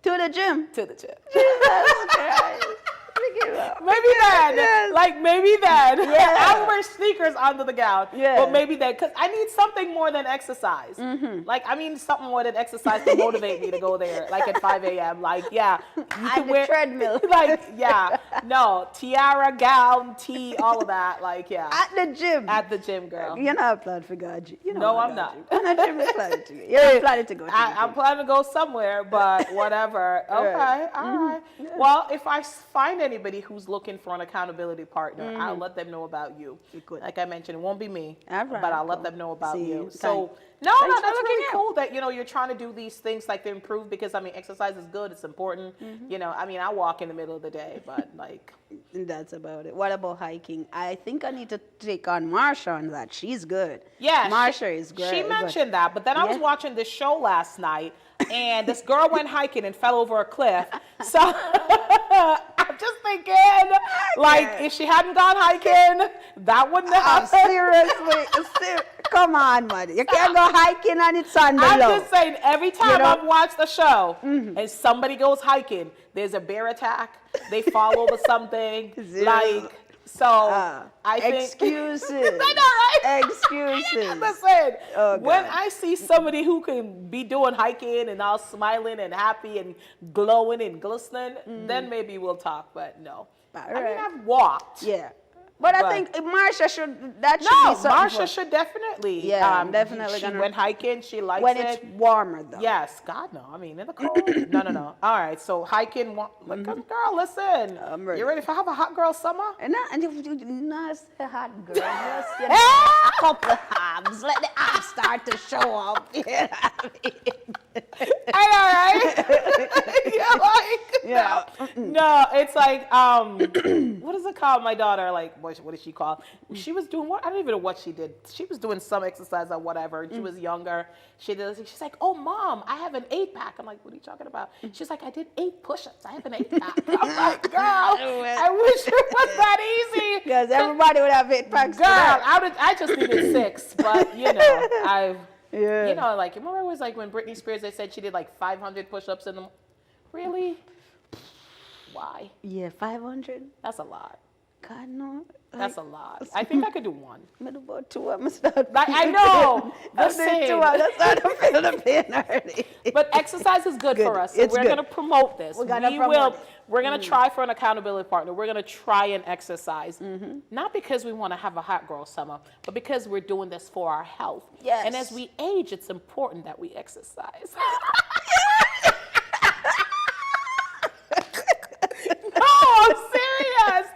Speaker 2: To the gym.
Speaker 1: To the gym.
Speaker 2: Jesus Christ.
Speaker 1: Maybe then, maybe then. Yeah. I'll wear sneakers under the gown. Yeah. But maybe then, because I need something more than exercise. Like, I mean, something more than exercise to motivate me to go there, like at 5 a.m. Like, yeah. You can wear
Speaker 2: treadmill.
Speaker 1: Like, yeah. No, tiara, gown, tea, all of that. Like, yeah.
Speaker 2: At the gym.
Speaker 1: At the gym, girl.
Speaker 2: You're not planning for God.
Speaker 1: No, I'm not.
Speaker 2: I'm not planning to. You're planning to go.
Speaker 1: I'm planning to go somewhere, but whatever. Okay, all right. Yeah. Well, if I find anybody who's looking for an accountability partner, I'll let them know about you. Like I mentioned, it won't be me, but I'll let them know about you. So, that's really cool that, you're trying to do these things like to improve because, I mean, exercise is good. It's important. I mean, I walk in the middle of the day, but like.
Speaker 2: That's about it. What about hiking? I think I need to take on Marsha on that. She's good.
Speaker 1: Yeah.
Speaker 2: Marsha is great.
Speaker 1: She mentioned that, but then I was watching this show last night and this girl went hiking and fell over a cliff. So I'm just thinking, like, if she hadn't gone hiking, that wouldn't have happened.
Speaker 2: Seriously, come on, man. You can't go hiking and it's on the
Speaker 1: I'm
Speaker 2: low.
Speaker 1: just saying, every time I've watched the show and somebody goes hiking, there's a bear attack, they fall over something, like, so I think...
Speaker 2: Excuses.
Speaker 1: I know, right?
Speaker 2: Excuses.
Speaker 1: Listen, when I see somebody who can be doing hiking and all smiling and happy and glowing and glistening, then maybe we'll talk, but no. I mean, I've walked.
Speaker 2: Yeah. But I think Marsha should be something.
Speaker 1: Marsha should definitely.
Speaker 2: Yeah, definitely.
Speaker 1: She went hiking. She likes
Speaker 2: when it's warmer, though.
Speaker 1: Yes. God, no. I mean, in the cold. No. All right. So hiking. Girl, listen. You ready for have a hot girl summer?
Speaker 2: And not a hot girl. Just, a couple of abs. Let the abs start to show up. You know what
Speaker 1: I know, right? No, it's like, what is it called? My daughter, like, what did she call? She was doing what? I don't even know what she did. She was doing some exercise or whatever. She was younger. She's like, oh, Mom, I have an 8-pack. I'm like, what are you talking about? She's like, I did 8 push-ups. I have an 8-pack. I'm like, girl, I wish it was that easy.
Speaker 2: Because everybody would have 8 packs.
Speaker 1: Girl, I just needed 6, but like, remember it was like when Britney Spears, they said she did like 500 push-ups in the, really? Why?
Speaker 2: Yeah, 500.
Speaker 1: That's a lot.
Speaker 2: God, no.
Speaker 1: That's a lot. I think I could do 1.
Speaker 2: I'm going to do 2. I'm going to start.
Speaker 1: I know.
Speaker 2: I'm doing 2. I'm going to start to feel the pain already.
Speaker 1: But exercise is good for us. So we're going to promote this. We're going to try for an accountability partner. We're going to try and exercise. Not because we want to have a hot girl summer, but because we're doing this for our health.
Speaker 2: Yes.
Speaker 1: And as we age, it's important that we exercise. No, I'm serious.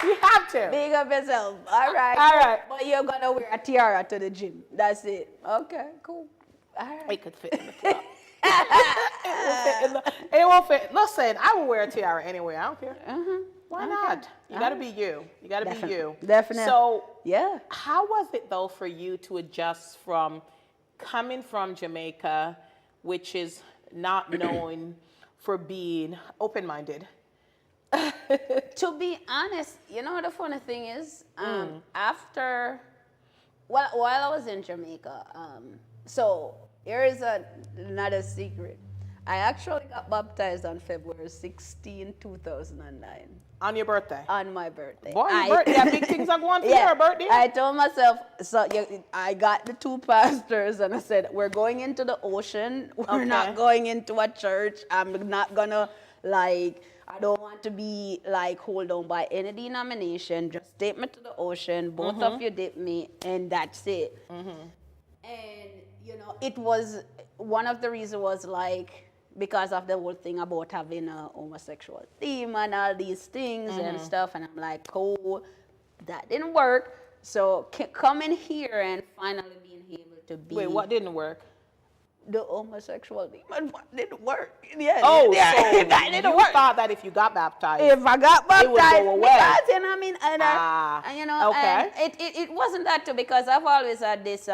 Speaker 1: We have to.
Speaker 2: Big up yourself. All right. But you're going to wear a tiara to the gym. That's it. Okay, cool. All right.
Speaker 1: It could fit in the top. It won't fit. Listen, I will wear a tiara anyway. I don't care. Why not? You got to be you. You got to be you.
Speaker 2: Definitely.
Speaker 1: So, how was it, though, for you to adjust from coming from Jamaica, which is not known for being open-minded?
Speaker 2: To be honest, the funny thing is, while I was in Jamaica, so here is another secret. I actually got baptized on February 16, 2009.
Speaker 1: On your birthday?
Speaker 2: On my birthday.
Speaker 1: Boy, your birthday, yeah, big things are going for your birthday.
Speaker 2: I told myself, so I got the two pastors and I said, we're going into the ocean. We're not going into a church. I'm not gonna I don't want to be hold on by any denomination. Just take me to the ocean. Both of you dip me and that's it. And, it was, one of the reasons was because of the whole thing about having a homosexual theme and all these things and stuff. And I'm like, oh, that didn't work. So coming here and finally being able to be.
Speaker 1: Wait, what didn't work?
Speaker 2: The homosexual demon didn't work. Yeah,
Speaker 1: oh,
Speaker 2: yeah,
Speaker 1: so
Speaker 2: that didn't
Speaker 1: you
Speaker 2: work.
Speaker 1: thought that if you got baptized,
Speaker 2: if I got baptized,
Speaker 1: it would go away.
Speaker 2: Because, I mean, and
Speaker 1: okay.
Speaker 2: and it wasn't that too, because I've always had this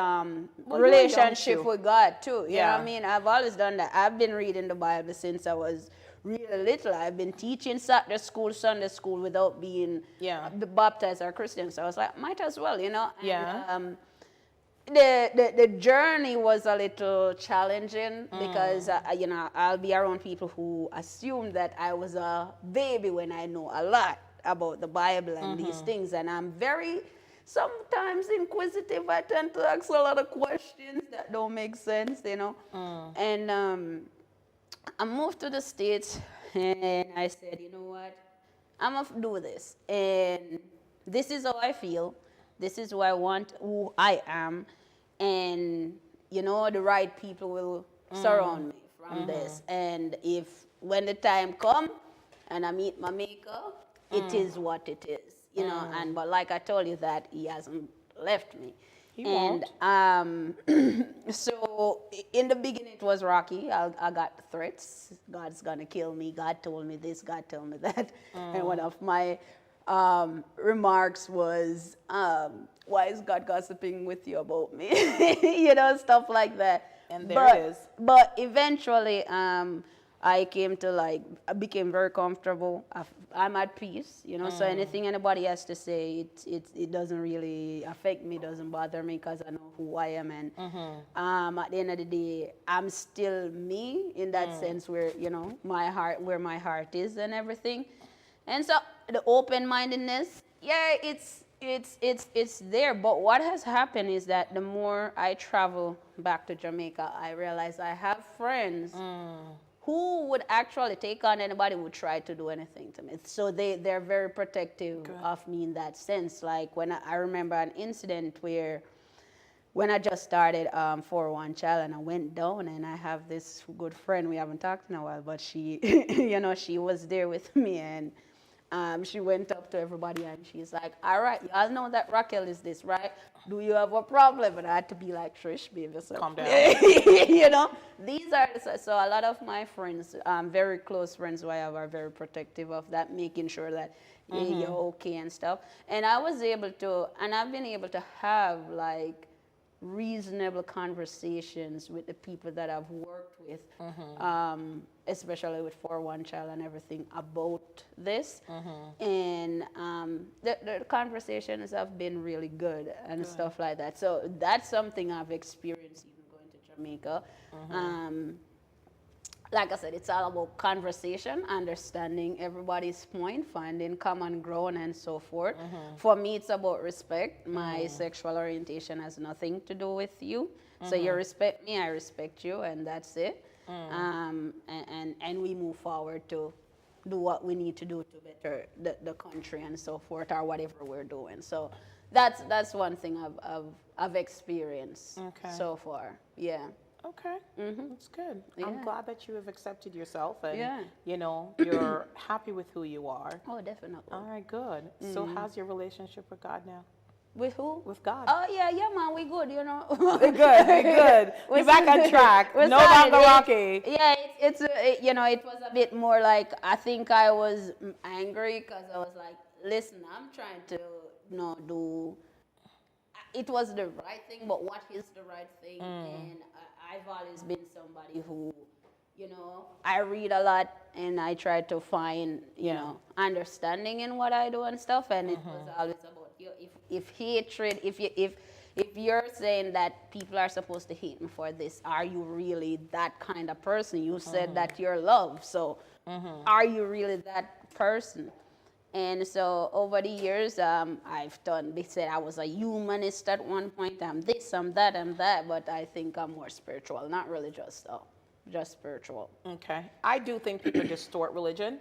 Speaker 2: relationship with God too. You know what I mean? I've always done that. I've been reading the Bible since I was really little. I've been teaching Saturday school, Sunday school without being baptized or Christian. So I was like, might as well, And, the journey was a little challenging because I'll be around people who assume that I was a baby when I know a lot about the Bible and these things, and I'm very sometimes inquisitive. I tend to ask a lot of questions that don't make sense, And I moved to the States and I said, you know what, I'm gonna do this, and this is how I feel. This is who I want, who I am. And, the right people will surround me from this. And when the time comes and I meet my maker, it is what it is, but like I told you that he hasn't left me.
Speaker 1: He won't.
Speaker 2: So in the beginning it was rocky. I got threats. God's gonna kill me. God told me this. God told me that. And one of my remarks was, why is God gossiping with you about me? Stuff like that.
Speaker 1: And there it is.
Speaker 2: But eventually, I came to I became very comfortable. I'm at peace, so anything anybody has to say, it doesn't really affect me, doesn't bother me, because I know who I am. And at the end of the day, I'm still me in that sense where, where my heart is and everything. And so the open-mindedness, it's there. But what has happened is that the more I travel back to Jamaica, I realize I have friends who would actually take on anybody who would try to do anything to me. So they're very protective of me in that sense. Like when I remember an incident where when I just started 401 Child and I went down, and I have this good friend, we haven't talked in a while, but she, she was there with me, and she went up to everybody and she's like, all right, y'all know that Racquel is this, right? Do you have a problem? And I had to be like, Trish, baby, so
Speaker 1: calm down.
Speaker 2: These are, so a lot of my friends, very close friends who I have, are very protective of that, making sure that you're okay and stuff. And I was able to, and I've been able to have reasonable conversations with the people that I've worked with, especially with 401 Child and everything, about this. And the conversations have been really good and stuff like that. So that's something I've experienced even going to Jamaica. Like I said, it's all about conversation, understanding everybody's point, finding common ground, and so forth. For me, it's about respect. My sexual orientation has nothing to do with you. So you respect me, I respect you, and that's it. And we move forward to do what we need to do to better the country and so forth, or whatever we're doing. So that's one thing I've experienced so far. Yeah.
Speaker 1: Okay, that's good.
Speaker 2: Yeah.
Speaker 1: I'm glad that you have accepted yourself and, you're happy with who you are.
Speaker 2: Oh, definitely.
Speaker 1: All right, good. So how's your relationship with God now?
Speaker 2: With who?
Speaker 1: With God.
Speaker 2: Oh, yeah, man, we good,
Speaker 1: We're good. We're back on track. No longer rocky.
Speaker 2: Yeah, it was a bit more like, I think I was angry because I was like, listen, I'm trying to, do, it was the right thing, but what is the right thing? And I've always been somebody who, I read a lot and I try to find, understanding in what I do and stuff. And it was always about, if hatred, if if you're saying that people are supposed to hate me for this, are you really that kind of person? You said that you're love, so are you really that person? And so over the years, they said I was a humanist at one point. I'm this, I'm that, I'm that, but I think I'm more spiritual, not religious though, just spiritual.
Speaker 1: Okay. I do think people distort religion.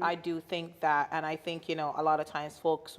Speaker 1: I do think that, and I think, a lot of times folks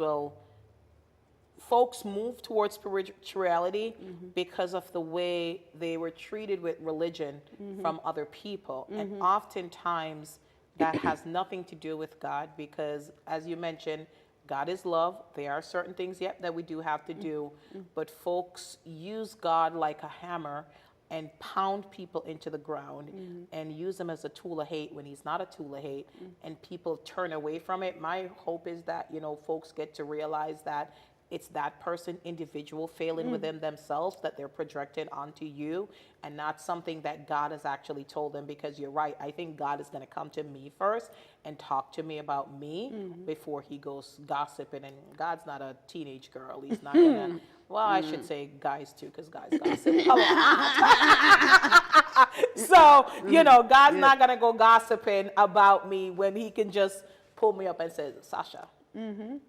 Speaker 1: move towards spirituality because of the way they were treated with religion from other people. And oftentimes that has nothing to do with God because, as you mentioned, God is love. There are certain things, that we do have to do, but folks use God like a hammer and pound people into the ground and use him as a tool of hate when he's not a tool of hate, and people turn away from it. My hope is that, folks get to realize that it's that person, individual, failing within themselves that they're projecting onto you, and not something that God has actually told them. Because you're right, I think God is going to come to me first and talk to me about me before he goes gossiping. And God's not a teenage girl. He's not going to, well, I should say guys too, because guys gossip. So, God's not going to go gossiping about me when he can just pull me up and say, Sasha,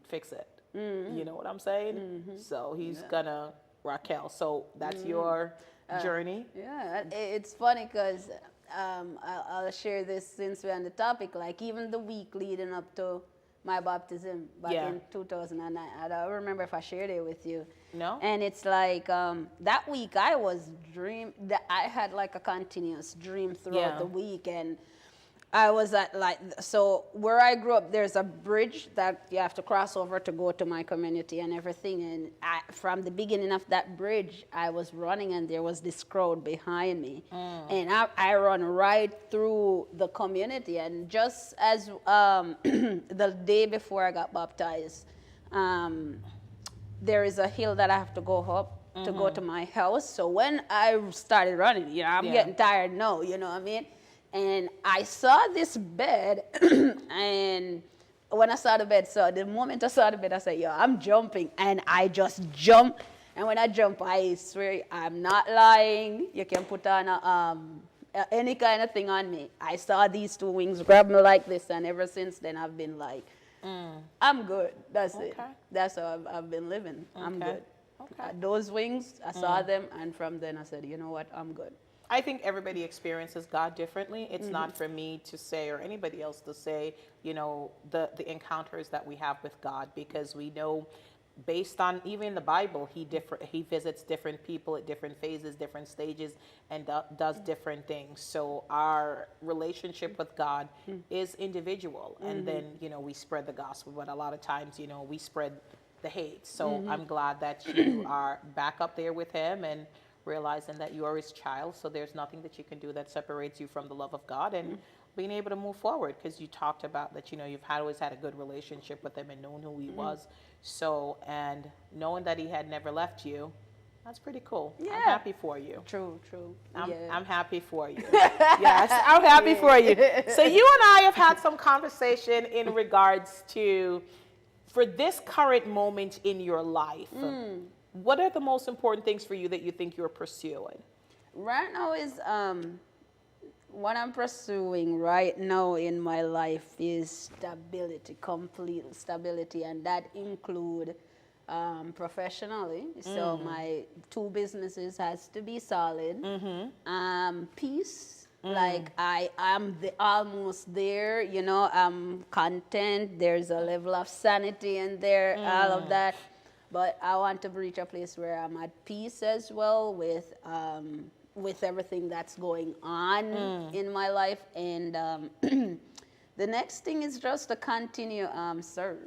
Speaker 1: fix it. You know what I'm saying? So he's gonna, Racquel. So that's your journey.
Speaker 2: Yeah, it's funny because I'll share this since we're on the topic. Like even the week leading up to my baptism back in 2009, I don't remember if I shared it with you.
Speaker 1: No.
Speaker 2: And it's like that week I I had like a continuous dream throughout the week, and I was at so where I grew up, there's a bridge that you have to cross over to go to my community and everything. And from the beginning of that bridge, I was running and there was this crowd behind me. And I run right through the community. And just as the day before I got baptized, there is a hill that I have to go up to go to my house. So when I started running, I'm getting tired now, you know what I mean? And I saw this bed, and when I saw the bed, so the moment I saw the bed, I said, I'm jumping. And I just jumped. And when I jump, I swear I'm not lying. You can put on any kind of thing on me. I saw these two wings grab me like this, and ever since then, I've been like, I'm good. That's it. That's how I've been living. I'm good. Those wings, I saw them, and from then I said, you know what, I'm good.
Speaker 1: I think everybody experiences God differently. It's not for me to say, or anybody else to say, the encounters that we have with God, because we know, based on even the Bible, he visits different people at different phases, different stages, and does different things. So our relationship with God is individual, and then we spread the gospel. But a lot of times, we spread the hate. So I'm glad that you are back up there with him and realizing that you are his child, so there's nothing that you can do that separates you from the love of God, and being able to move forward, because you talked about that, you've always had a good relationship with him and known who he was. So, and knowing that he had never left you, that's pretty cool. I'm happy for you.
Speaker 2: True.
Speaker 1: I'm happy for you. Yes, I'm happy for you. So you and I have had some conversation in regards to, for this current moment in your life, what are the most important things for you that you think you're pursuing?
Speaker 2: Right now is what I'm pursuing right now in my life is stability, complete stability, and that include professionally. So my two businesses has to be solid. Peace. Like I am almost there, I'm content. There's a level of sanity in there, all of that. But I want to reach a place where I'm at peace as well with everything that's going on in my life. And the next thing is just to continue serve,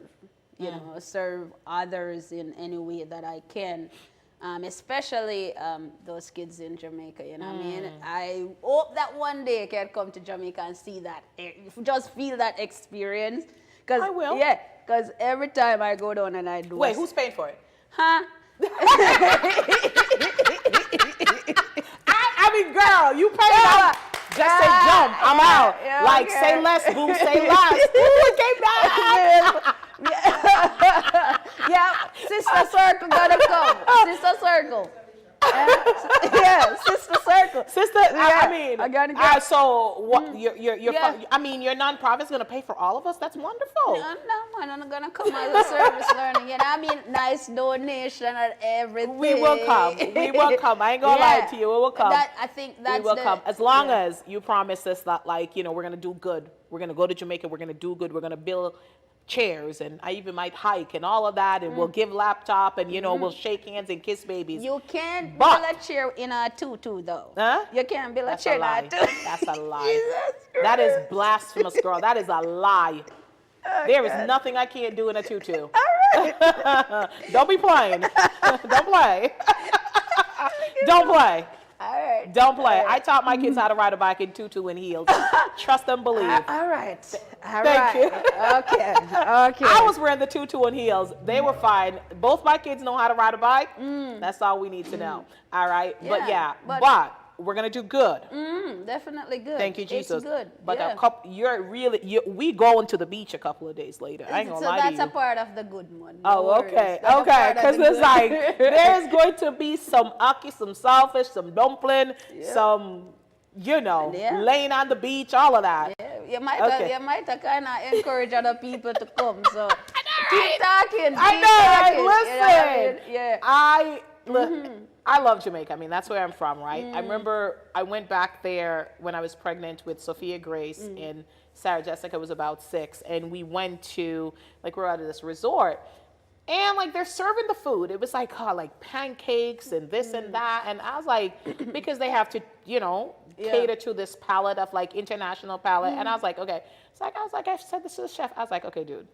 Speaker 2: serve others in any way that I can, especially those kids in Jamaica. You know what I mean? I hope that one day I can come to Jamaica and see that, just feel that experience.
Speaker 1: I will.
Speaker 2: Yeah. Because every time I go down and I do...
Speaker 1: Wait, who's paying for it?
Speaker 2: Huh?
Speaker 1: I mean, girl, you pay it. Just say jump. I'm out. Say less, boo. Say less. Ooh, it came back.
Speaker 2: Yeah, sister circle gotta come. Sister circle. Yeah, sister circle.
Speaker 1: Sister,
Speaker 2: Yeah,
Speaker 1: I mean,
Speaker 2: I gotta go.
Speaker 1: so what?
Speaker 2: Yeah.
Speaker 1: I mean, your nonprofit's gonna pay for all of us. That's wonderful.
Speaker 2: No, man, I'm gonna come as a service learning. You know, I mean, nice donation and everything.
Speaker 1: We will come. We will come. I ain't gonna lie to you. We will come.
Speaker 2: I think that's
Speaker 1: we will come as long as you promise us that, like, you know, we're gonna do good. We're gonna go to Jamaica. We're gonna do good. We're gonna build chairs, and I even might hike and all of that, and we'll give laptop, and you know, we'll shake hands and kiss babies.
Speaker 2: You can't build a chair in a tutu though.
Speaker 1: Huh?
Speaker 2: You can't build
Speaker 1: That's
Speaker 2: a chair
Speaker 1: a lie.
Speaker 2: in a tutu.
Speaker 1: That's a lie.
Speaker 2: Jesus
Speaker 1: That
Speaker 2: Christ.
Speaker 1: is blasphemous, girl. That is a lie. There is nothing I can't do in a tutu.
Speaker 2: All right.
Speaker 1: Don't be playing. Don't play. Don't play.
Speaker 2: All right.
Speaker 1: Don't play. I taught my kids how to ride a bike in tutu and heels. Trust and believe.
Speaker 2: All right. All
Speaker 1: Thank
Speaker 2: right.
Speaker 1: you.
Speaker 2: Okay. Okay.
Speaker 1: I was wearing the tutu and heels. They were fine. Both my kids know how to ride a bike. That's all we need to know. All right. But
Speaker 2: Yeah,
Speaker 1: but
Speaker 2: but-
Speaker 1: we're gonna do good.
Speaker 2: Definitely good.
Speaker 1: Thank you, Jesus.
Speaker 2: It's good.
Speaker 1: But
Speaker 2: yeah.
Speaker 1: a couple, we going to the beach a couple of days later. I ain't gonna
Speaker 2: So
Speaker 1: lie to you.
Speaker 2: that's a part of the good one. No
Speaker 1: Oh,
Speaker 2: worries.
Speaker 1: okay,
Speaker 2: That's a
Speaker 1: okay.
Speaker 2: part of
Speaker 1: Because
Speaker 2: the
Speaker 1: it's
Speaker 2: good.
Speaker 1: like there's going to be some aki, some saltfish, some dumpling, some, you know,
Speaker 2: Yeah.
Speaker 1: laying on the beach, all of that.
Speaker 2: Yeah, you might
Speaker 1: Okay.
Speaker 2: kind of encourage other people to come. So keep talking.
Speaker 1: I
Speaker 2: keep
Speaker 1: know, right?
Speaker 2: talking, you know what I mean?
Speaker 1: Listen,
Speaker 2: Yeah.
Speaker 1: look, I love Jamaica. I mean, that's where I'm from, right? I remember I went back there when I was pregnant with Sophia Grace, and Sarah Jessica was about 6, and we went to, like, we're out of this resort, and like they're serving the food. It was like, like pancakes and this and that, and I was like, because they have to, you know, cater to this palate of like international palate, and I was like, okay. It's like I said this to the chef. I was like, okay, dude,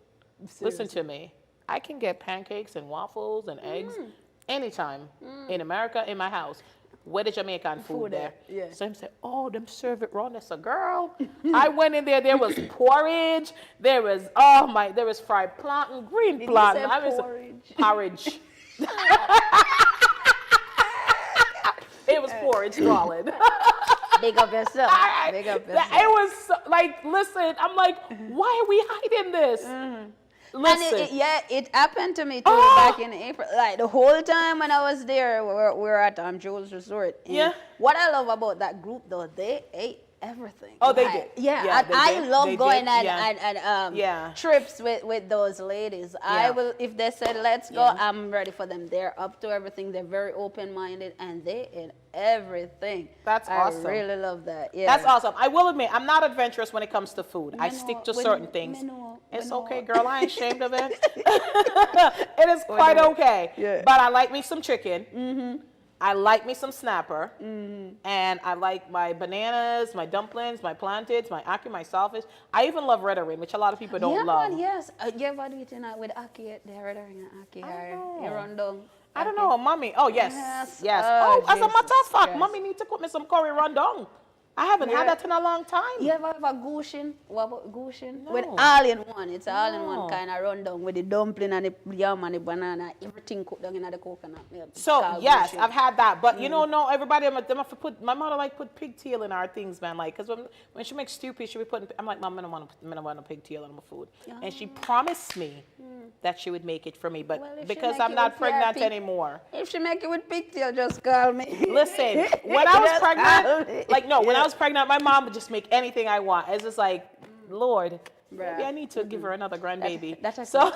Speaker 1: listen to me. I can get pancakes and waffles and eggs anytime in America in my house. Where the Jamaican food there?
Speaker 2: Yeah.
Speaker 1: So I'm saying, oh, them serve it raw. That's a girl. I went in there. There was porridge. There was there was fried plantain, green
Speaker 2: Did
Speaker 1: plantain.
Speaker 2: you say
Speaker 1: I was
Speaker 2: porridge?
Speaker 1: porridge. It was porridge, darling.
Speaker 2: Big up yourself. Big up yourself.
Speaker 1: It was like, listen. I'm like, why are we hiding this? Listen.
Speaker 2: And it happened to me too back in April. Like the whole time when I was there, we were at Joel's Resort. And
Speaker 1: Yeah.
Speaker 2: what I love about that group though, they ate everything.
Speaker 1: Oh, they
Speaker 2: Like,
Speaker 1: did.
Speaker 2: Yeah,
Speaker 1: Yeah,
Speaker 2: and
Speaker 1: they
Speaker 2: I
Speaker 1: did.
Speaker 2: love
Speaker 1: They
Speaker 2: going
Speaker 1: did.
Speaker 2: and
Speaker 1: Yeah.
Speaker 2: trips with those ladies. I
Speaker 1: Yeah.
Speaker 2: will, if they said let's go,
Speaker 1: Yeah.
Speaker 2: I'm ready for them. They're up to everything. They're very open-minded and they ate everything.
Speaker 1: That's awesome.
Speaker 2: I really love that. Yeah.
Speaker 1: That's awesome. I will admit, I'm not adventurous when it comes to food. I
Speaker 2: Me
Speaker 1: stick
Speaker 2: know,
Speaker 1: to
Speaker 2: we
Speaker 1: certain
Speaker 2: know,
Speaker 1: things.
Speaker 2: me know,
Speaker 1: It's
Speaker 2: me
Speaker 1: okay,
Speaker 2: know.
Speaker 1: girl. I ain't ashamed of it. It is quite okay.
Speaker 2: Yeah.
Speaker 1: But I like me some chicken. I like me some snapper. And I like my bananas, my dumplings, my plantains, my ackee, my saltfish. I even love red ring, which a lot of people don't love.
Speaker 2: Man, yes. You ever do it with ackee? They're and ackee.
Speaker 1: know.
Speaker 2: You run down.
Speaker 1: I don't know, mommy. Oh, yes.
Speaker 2: Yes.
Speaker 1: Yes.
Speaker 2: Oh,
Speaker 1: Oh, as a matter of
Speaker 2: Jesus
Speaker 1: fact,
Speaker 2: Christ.
Speaker 1: mommy need to cook me some curry rundown. I haven't had
Speaker 2: Yeah.
Speaker 1: that in a long time.
Speaker 2: You ever have a gushin? What about gushin?
Speaker 1: No.
Speaker 2: With all in one. It's all in
Speaker 1: No.
Speaker 2: one kind of rundown with the dumpling and the yam and the banana. Everything cooked down in the coconut milk. It's
Speaker 1: So
Speaker 2: called
Speaker 1: yes,
Speaker 2: gushin.
Speaker 1: I've had that, but you know, no, everybody. I'm have to put my mother like put pigtail in our things, man. Like, cause when she makes stew peas, she be putting. I'm like, Mom, I don't want a pigtail in my food, and she promised me that she would make it for me, but
Speaker 2: Well, if she
Speaker 1: because
Speaker 2: make
Speaker 1: I'm
Speaker 2: it
Speaker 1: not
Speaker 2: with
Speaker 1: pregnant
Speaker 2: PRP.
Speaker 1: anymore.
Speaker 2: If she make it with pigtail, just call me.
Speaker 1: Listen, when I was
Speaker 2: Just call me.
Speaker 1: pregnant, like no, when I was pregnant, my mom would just make anything I want. It's just like, Lord, maybe
Speaker 2: Bruh.
Speaker 1: I need to give her another grandbaby.
Speaker 2: That's a
Speaker 1: So.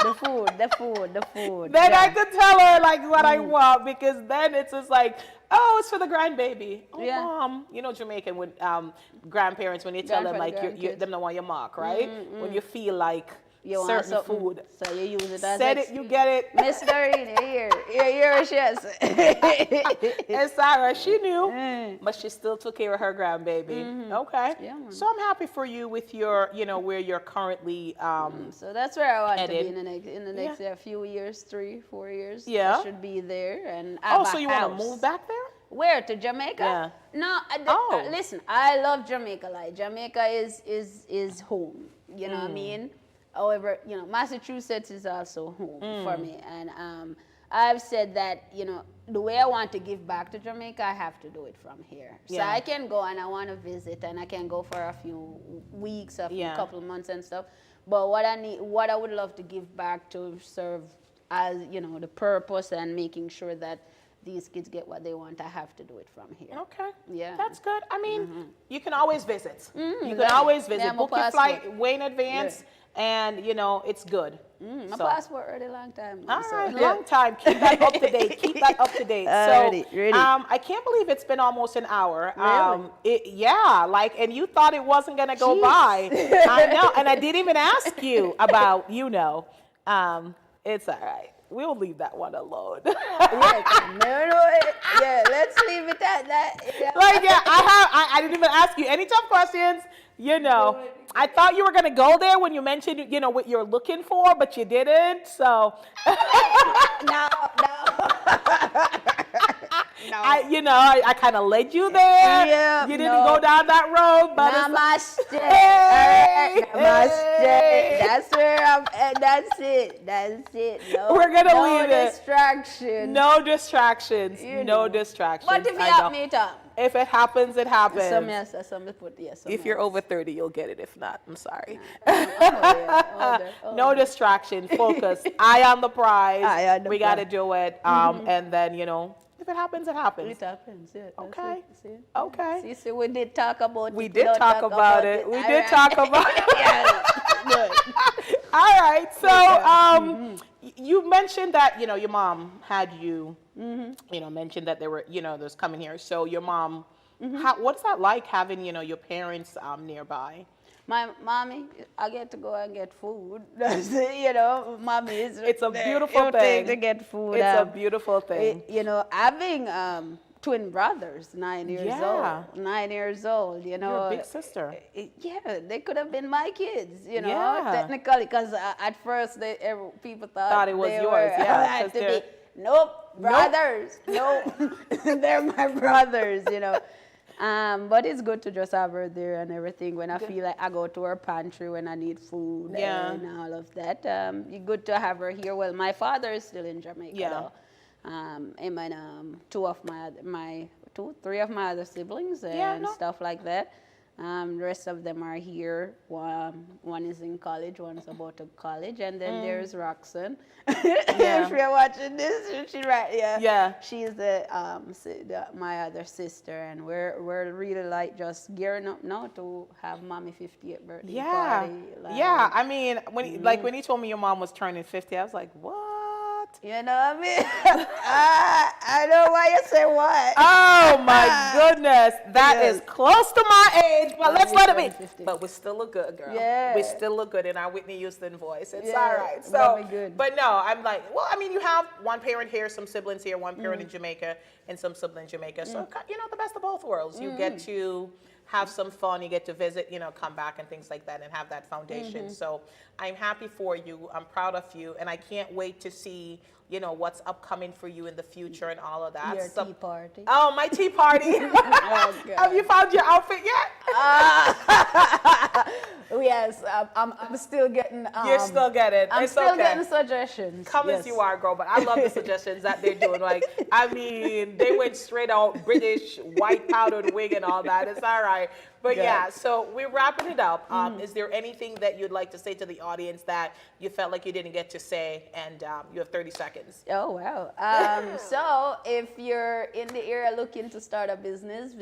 Speaker 2: the food.
Speaker 1: Then
Speaker 2: yeah.
Speaker 1: I could tell her like what I want, because then it's just like, oh, it's for the grandbaby. Oh,
Speaker 2: Yeah.
Speaker 1: Mom, you know Jamaican with grandparents, when you tell them like
Speaker 2: Grandparent,
Speaker 1: you
Speaker 2: grandkids.
Speaker 1: them don't want your mark, right? When you feel like
Speaker 2: You want
Speaker 1: certain
Speaker 2: something,
Speaker 1: food,
Speaker 2: so you use it as
Speaker 1: said it, you get it.
Speaker 2: Miss Doreen, here, yes.
Speaker 1: And Sarah, she knew, but she still took care of her grandbaby. Okay,
Speaker 2: Yeah, man.
Speaker 1: so I'm happy for you with your, you know, where you're currently.
Speaker 2: So that's where I want to be
Speaker 1: Headed.
Speaker 2: in the next few years, 3-4 years.
Speaker 1: Yeah.
Speaker 2: I should be there and have
Speaker 1: Oh, so
Speaker 2: a
Speaker 1: you
Speaker 2: house.
Speaker 1: want to move back there?
Speaker 2: Where, to Jamaica?
Speaker 1: Yeah.
Speaker 2: No, listen, I love Jamaica. Like Jamaica is home. You know what I mean? However, you know, Massachusetts is also home for me, and I've said that, you know, the way I want to give back to Jamaica, I have to do it from here. So
Speaker 1: Yeah.
Speaker 2: I can go and I want to visit, and I can go for a few weeks, a
Speaker 1: Yeah.
Speaker 2: couple of months and stuff. But what I would love to give back to serve as, you know, the purpose and making sure that these kids get what they want, I have to do it from here.
Speaker 1: Okay.
Speaker 2: Yeah.
Speaker 1: That's good. I mean, you can always visit. You can
Speaker 2: yeah.
Speaker 1: always visit.
Speaker 2: Yeah, my
Speaker 1: Book your
Speaker 2: passport.
Speaker 1: flight way in advance, and, you know, it's good.
Speaker 2: My
Speaker 1: So-
Speaker 2: passport already long time.
Speaker 1: All
Speaker 2: so,
Speaker 1: right,
Speaker 2: yeah.
Speaker 1: long time. Keep that up to date. Keep that up to date.
Speaker 2: Alrighty,
Speaker 1: So,
Speaker 2: ready.
Speaker 1: I can't believe it's been almost an hour.
Speaker 2: Really?
Speaker 1: Yeah, like, and you thought it wasn't gonna go by. I know, and I didn't even ask you about, you know. It's all right. We'll leave that one alone.
Speaker 2: Yeah, let's leave it at that. Yeah.
Speaker 1: Like, yeah, I didn't even ask you any tough questions. You know, I thought you were gonna go there when you mentioned, you know, what you're looking for, but you didn't. So,
Speaker 2: No.
Speaker 1: I kind of led you there.
Speaker 2: Yeah,
Speaker 1: you didn't
Speaker 2: no.
Speaker 1: go down that road, but it's
Speaker 2: Namaste.
Speaker 1: Hey,
Speaker 2: Namaste.
Speaker 1: hey.
Speaker 2: That's where I'm at. That's it. No,
Speaker 1: We're gonna leave it.
Speaker 2: distraction.
Speaker 1: no distractions.
Speaker 2: You
Speaker 1: No
Speaker 2: know.
Speaker 1: distractions.
Speaker 2: But if you
Speaker 1: I
Speaker 2: have
Speaker 1: know.
Speaker 2: me up.
Speaker 1: If it happens, it happens.
Speaker 2: Some put yes.
Speaker 1: If you're over 30, you'll get it. If not, I'm sorry.
Speaker 2: Older.
Speaker 1: No distraction. Focus. Eye on the prize.
Speaker 2: Eye on the
Speaker 1: We got to
Speaker 2: prize.
Speaker 1: do it. And then, you know, if it happens, it happens.
Speaker 2: It happens, yeah. That's
Speaker 1: Okay.
Speaker 2: it, see?
Speaker 1: Okay.
Speaker 2: See, we did talk about it.
Speaker 1: We did
Speaker 2: don't
Speaker 1: talk about it. We did
Speaker 2: All
Speaker 1: talk
Speaker 2: right.
Speaker 1: about it.
Speaker 2: Yeah, good.
Speaker 1: All right. So, you mentioned that, you know, your mom had you, you know, mentioned that they were, you know, there's coming here. So your mom, what's that like having, you know, your parents nearby?
Speaker 2: My mommy, I get to go and get food. That's it, you know, mommy is
Speaker 1: It's a
Speaker 2: there
Speaker 1: beautiful
Speaker 2: every
Speaker 1: thing.
Speaker 2: to get food.
Speaker 1: It's a beautiful thing.
Speaker 2: You know, having twin brothers, 9 years
Speaker 1: Yeah.
Speaker 2: old. 9 years old, you know.
Speaker 1: You're a big sister.
Speaker 2: Yeah, they could have been my kids, you know,
Speaker 1: Yeah.
Speaker 2: technically, because at first people
Speaker 1: Thought it was
Speaker 2: they
Speaker 1: yours,
Speaker 2: were,
Speaker 1: yeah,
Speaker 2: had
Speaker 1: 'cause
Speaker 2: to
Speaker 1: they're-
Speaker 2: be, nope, brothers, nope, they're my brothers, you know. But it's good to just have her there and everything. When I feel like I go to her pantry when I need food
Speaker 1: Yeah.
Speaker 2: and all of that. It's good to have her here. Well, my father is still in Jamaica,
Speaker 1: Yeah.
Speaker 2: though. And my, three of my other siblings and
Speaker 1: Yeah, no.
Speaker 2: stuff like that. The rest of them are here. One is in college, one's about to college, and then there's Roxanne.
Speaker 1: Yeah.
Speaker 2: If you're watching this, she's right. Yeah.
Speaker 1: Yeah.
Speaker 2: She's my other sister, and we're really like just gearing up now to have mommy 50th birthday
Speaker 1: Yeah.
Speaker 2: party. Like,
Speaker 1: Yeah. I mean, when you told me your mom was turning 50, I was like, what?
Speaker 2: You know what I mean? I know why you say what.
Speaker 1: Oh my goodness, that
Speaker 2: Yes.
Speaker 1: is close to my age, but let's let it be.
Speaker 2: 50.
Speaker 1: But we still look good, girl.
Speaker 2: Yeah.
Speaker 1: We still look good in our Whitney Houston voice. It's
Speaker 2: Yeah,
Speaker 1: all right.
Speaker 2: that'll
Speaker 1: So,
Speaker 2: be good.
Speaker 1: but no, I'm like, well, I mean, you have one parent here, some siblings here, one parent in Jamaica, and some siblings in Jamaica. So, you know, the best of both worlds. You get to have some fun, you get to visit, you know, come back and things like that and have that foundation. So I'm happy for you. I'm proud of you. And I can't wait to see, you know, what's upcoming for you in the future and all of that.
Speaker 2: Your tea party.
Speaker 1: Oh, my tea party.
Speaker 2: God.
Speaker 1: Have you found your outfit yet?
Speaker 2: Yes, I'm still getting.
Speaker 1: You're still getting.
Speaker 2: I'm
Speaker 1: It's
Speaker 2: still
Speaker 1: okay.
Speaker 2: getting suggestions.
Speaker 1: Come
Speaker 2: yes.
Speaker 1: as you are, girl. But I love the suggestions that they're doing. Like, I mean, they went straight out British white powdered wig and all that. It's all right. But yeah, so we're wrapping it up. Is there anything that you'd like to say to the audience that you felt like you didn't get to say? And you have 30 seconds.
Speaker 2: Oh, wow. So if you're in the area looking to start a business,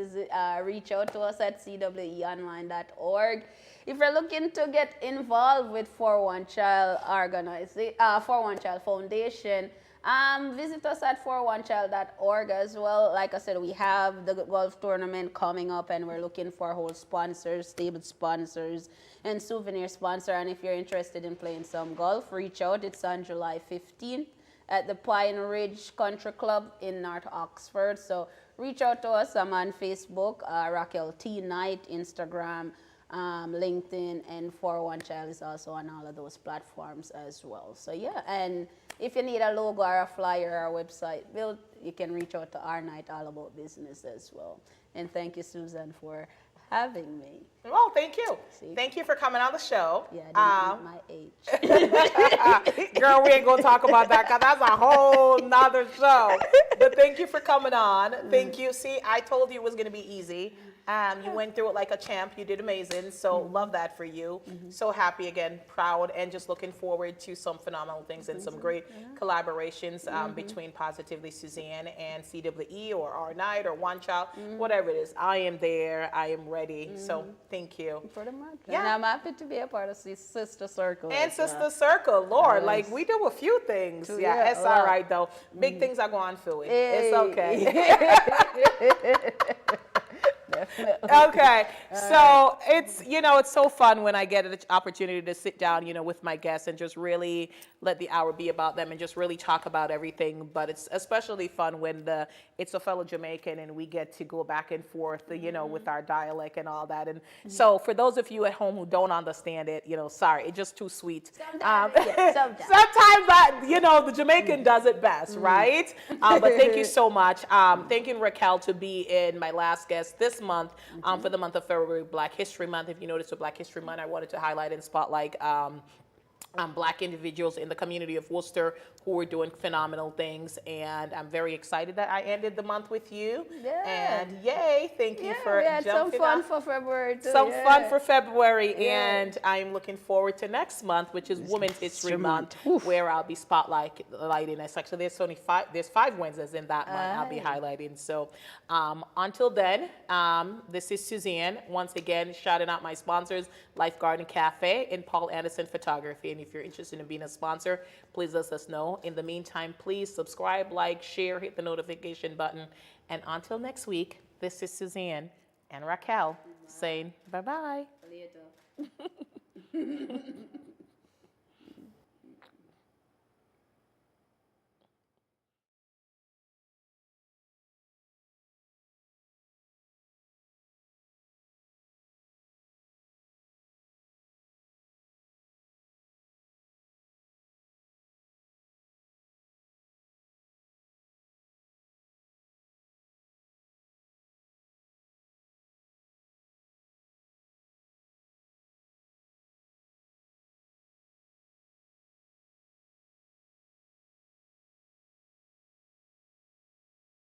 Speaker 2: reach out to us at CWEonline.org. If you're looking to get involved with 4-1 Child Organization, 4-1 Child Foundation, visit us at 4-1child.org as well. Like I said, we have the golf tournament coming up, and we're looking for whole sponsors, table sponsors, and souvenir sponsor. And if you're interested in playing some golf, reach out. It's on July 15th at the Pine Ridge Country Club in North Oxford. So reach out to us. I'm on Facebook, Racquel Knight, Instagram, LinkedIn, and 4-1 Child is also on all of those platforms as well. So yeah, and if you need a logo or a flyer or a website built, you can reach out to our night All About Business as well. And thank you, Susan, for having me.
Speaker 1: Well, thank you.
Speaker 2: See?
Speaker 1: Thank you for coming on the show.
Speaker 2: Yeah, I didn't eat my age.
Speaker 1: Girl, we ain't gonna talk about that because that's a whole nother show. But thank you for coming on. Thank you. See, I told you it was gonna be easy. You went through it like a champ. You did amazing. So love that for you. So happy again, proud, and just looking forward to some phenomenal things and some great collaborations between Positively Suzanne and CWE or R Night or One Child, whatever it is. I am there. I am ready. So thank you.
Speaker 2: Pretty much.
Speaker 1: Yeah.
Speaker 2: And I'm happy to be a part of this Sister Circle.
Speaker 1: And
Speaker 2: as well.
Speaker 1: Sister Circle, Lord,
Speaker 2: Yes.
Speaker 1: like we do a few things.
Speaker 2: Too,
Speaker 1: Yeah,
Speaker 2: yeah,
Speaker 1: it's
Speaker 2: a
Speaker 1: all
Speaker 2: lot.
Speaker 1: right though. Big things are going through it. It's
Speaker 2: Hey.
Speaker 1: okay. Okay, so it's it's so fun when I get an opportunity to sit down with my guests and just really let the hour be about them and just really talk about everything. But it's especially fun when it's a fellow Jamaican and we get to go back and forth with our dialect and all that. And so for those of you at home who don't understand it, sorry, it's just too sweet.
Speaker 2: Sometimes, yeah, sometimes.
Speaker 1: Sometimes the Jamaican does it best, right? But thank you so much. Thanking Racquel to be in my last guest this month for the month of February, Black History Month. If you notice, with Black History Month, I wanted to highlight and spotlight Black individuals in the community of Worcester who are doing phenomenal things, and I'm very excited that I ended the month with you.
Speaker 2: Yeah.
Speaker 1: And yay, thank you for
Speaker 2: we had some
Speaker 1: jumping
Speaker 2: fun
Speaker 1: on.
Speaker 2: for February too.
Speaker 1: Some
Speaker 2: yeah.
Speaker 1: fun for February,
Speaker 2: Yeah.
Speaker 1: and I'm looking forward to next month, which is Women's History Month,
Speaker 2: Oof.
Speaker 1: where I'll be spotlighting. It's actually there's five Wednesdays in that month I'll be
Speaker 2: Aye.
Speaker 1: highlighting. So until then, this is Suzanne once again shouting out my sponsors, Life Garden Cafe and Paul Anderson Photography. And if you're interested in being a sponsor, please let us know. In the meantime, please subscribe, like, share, hit the notification button. And until next week, this is Suzanne and Racquel saying bye-bye.
Speaker 2: Later.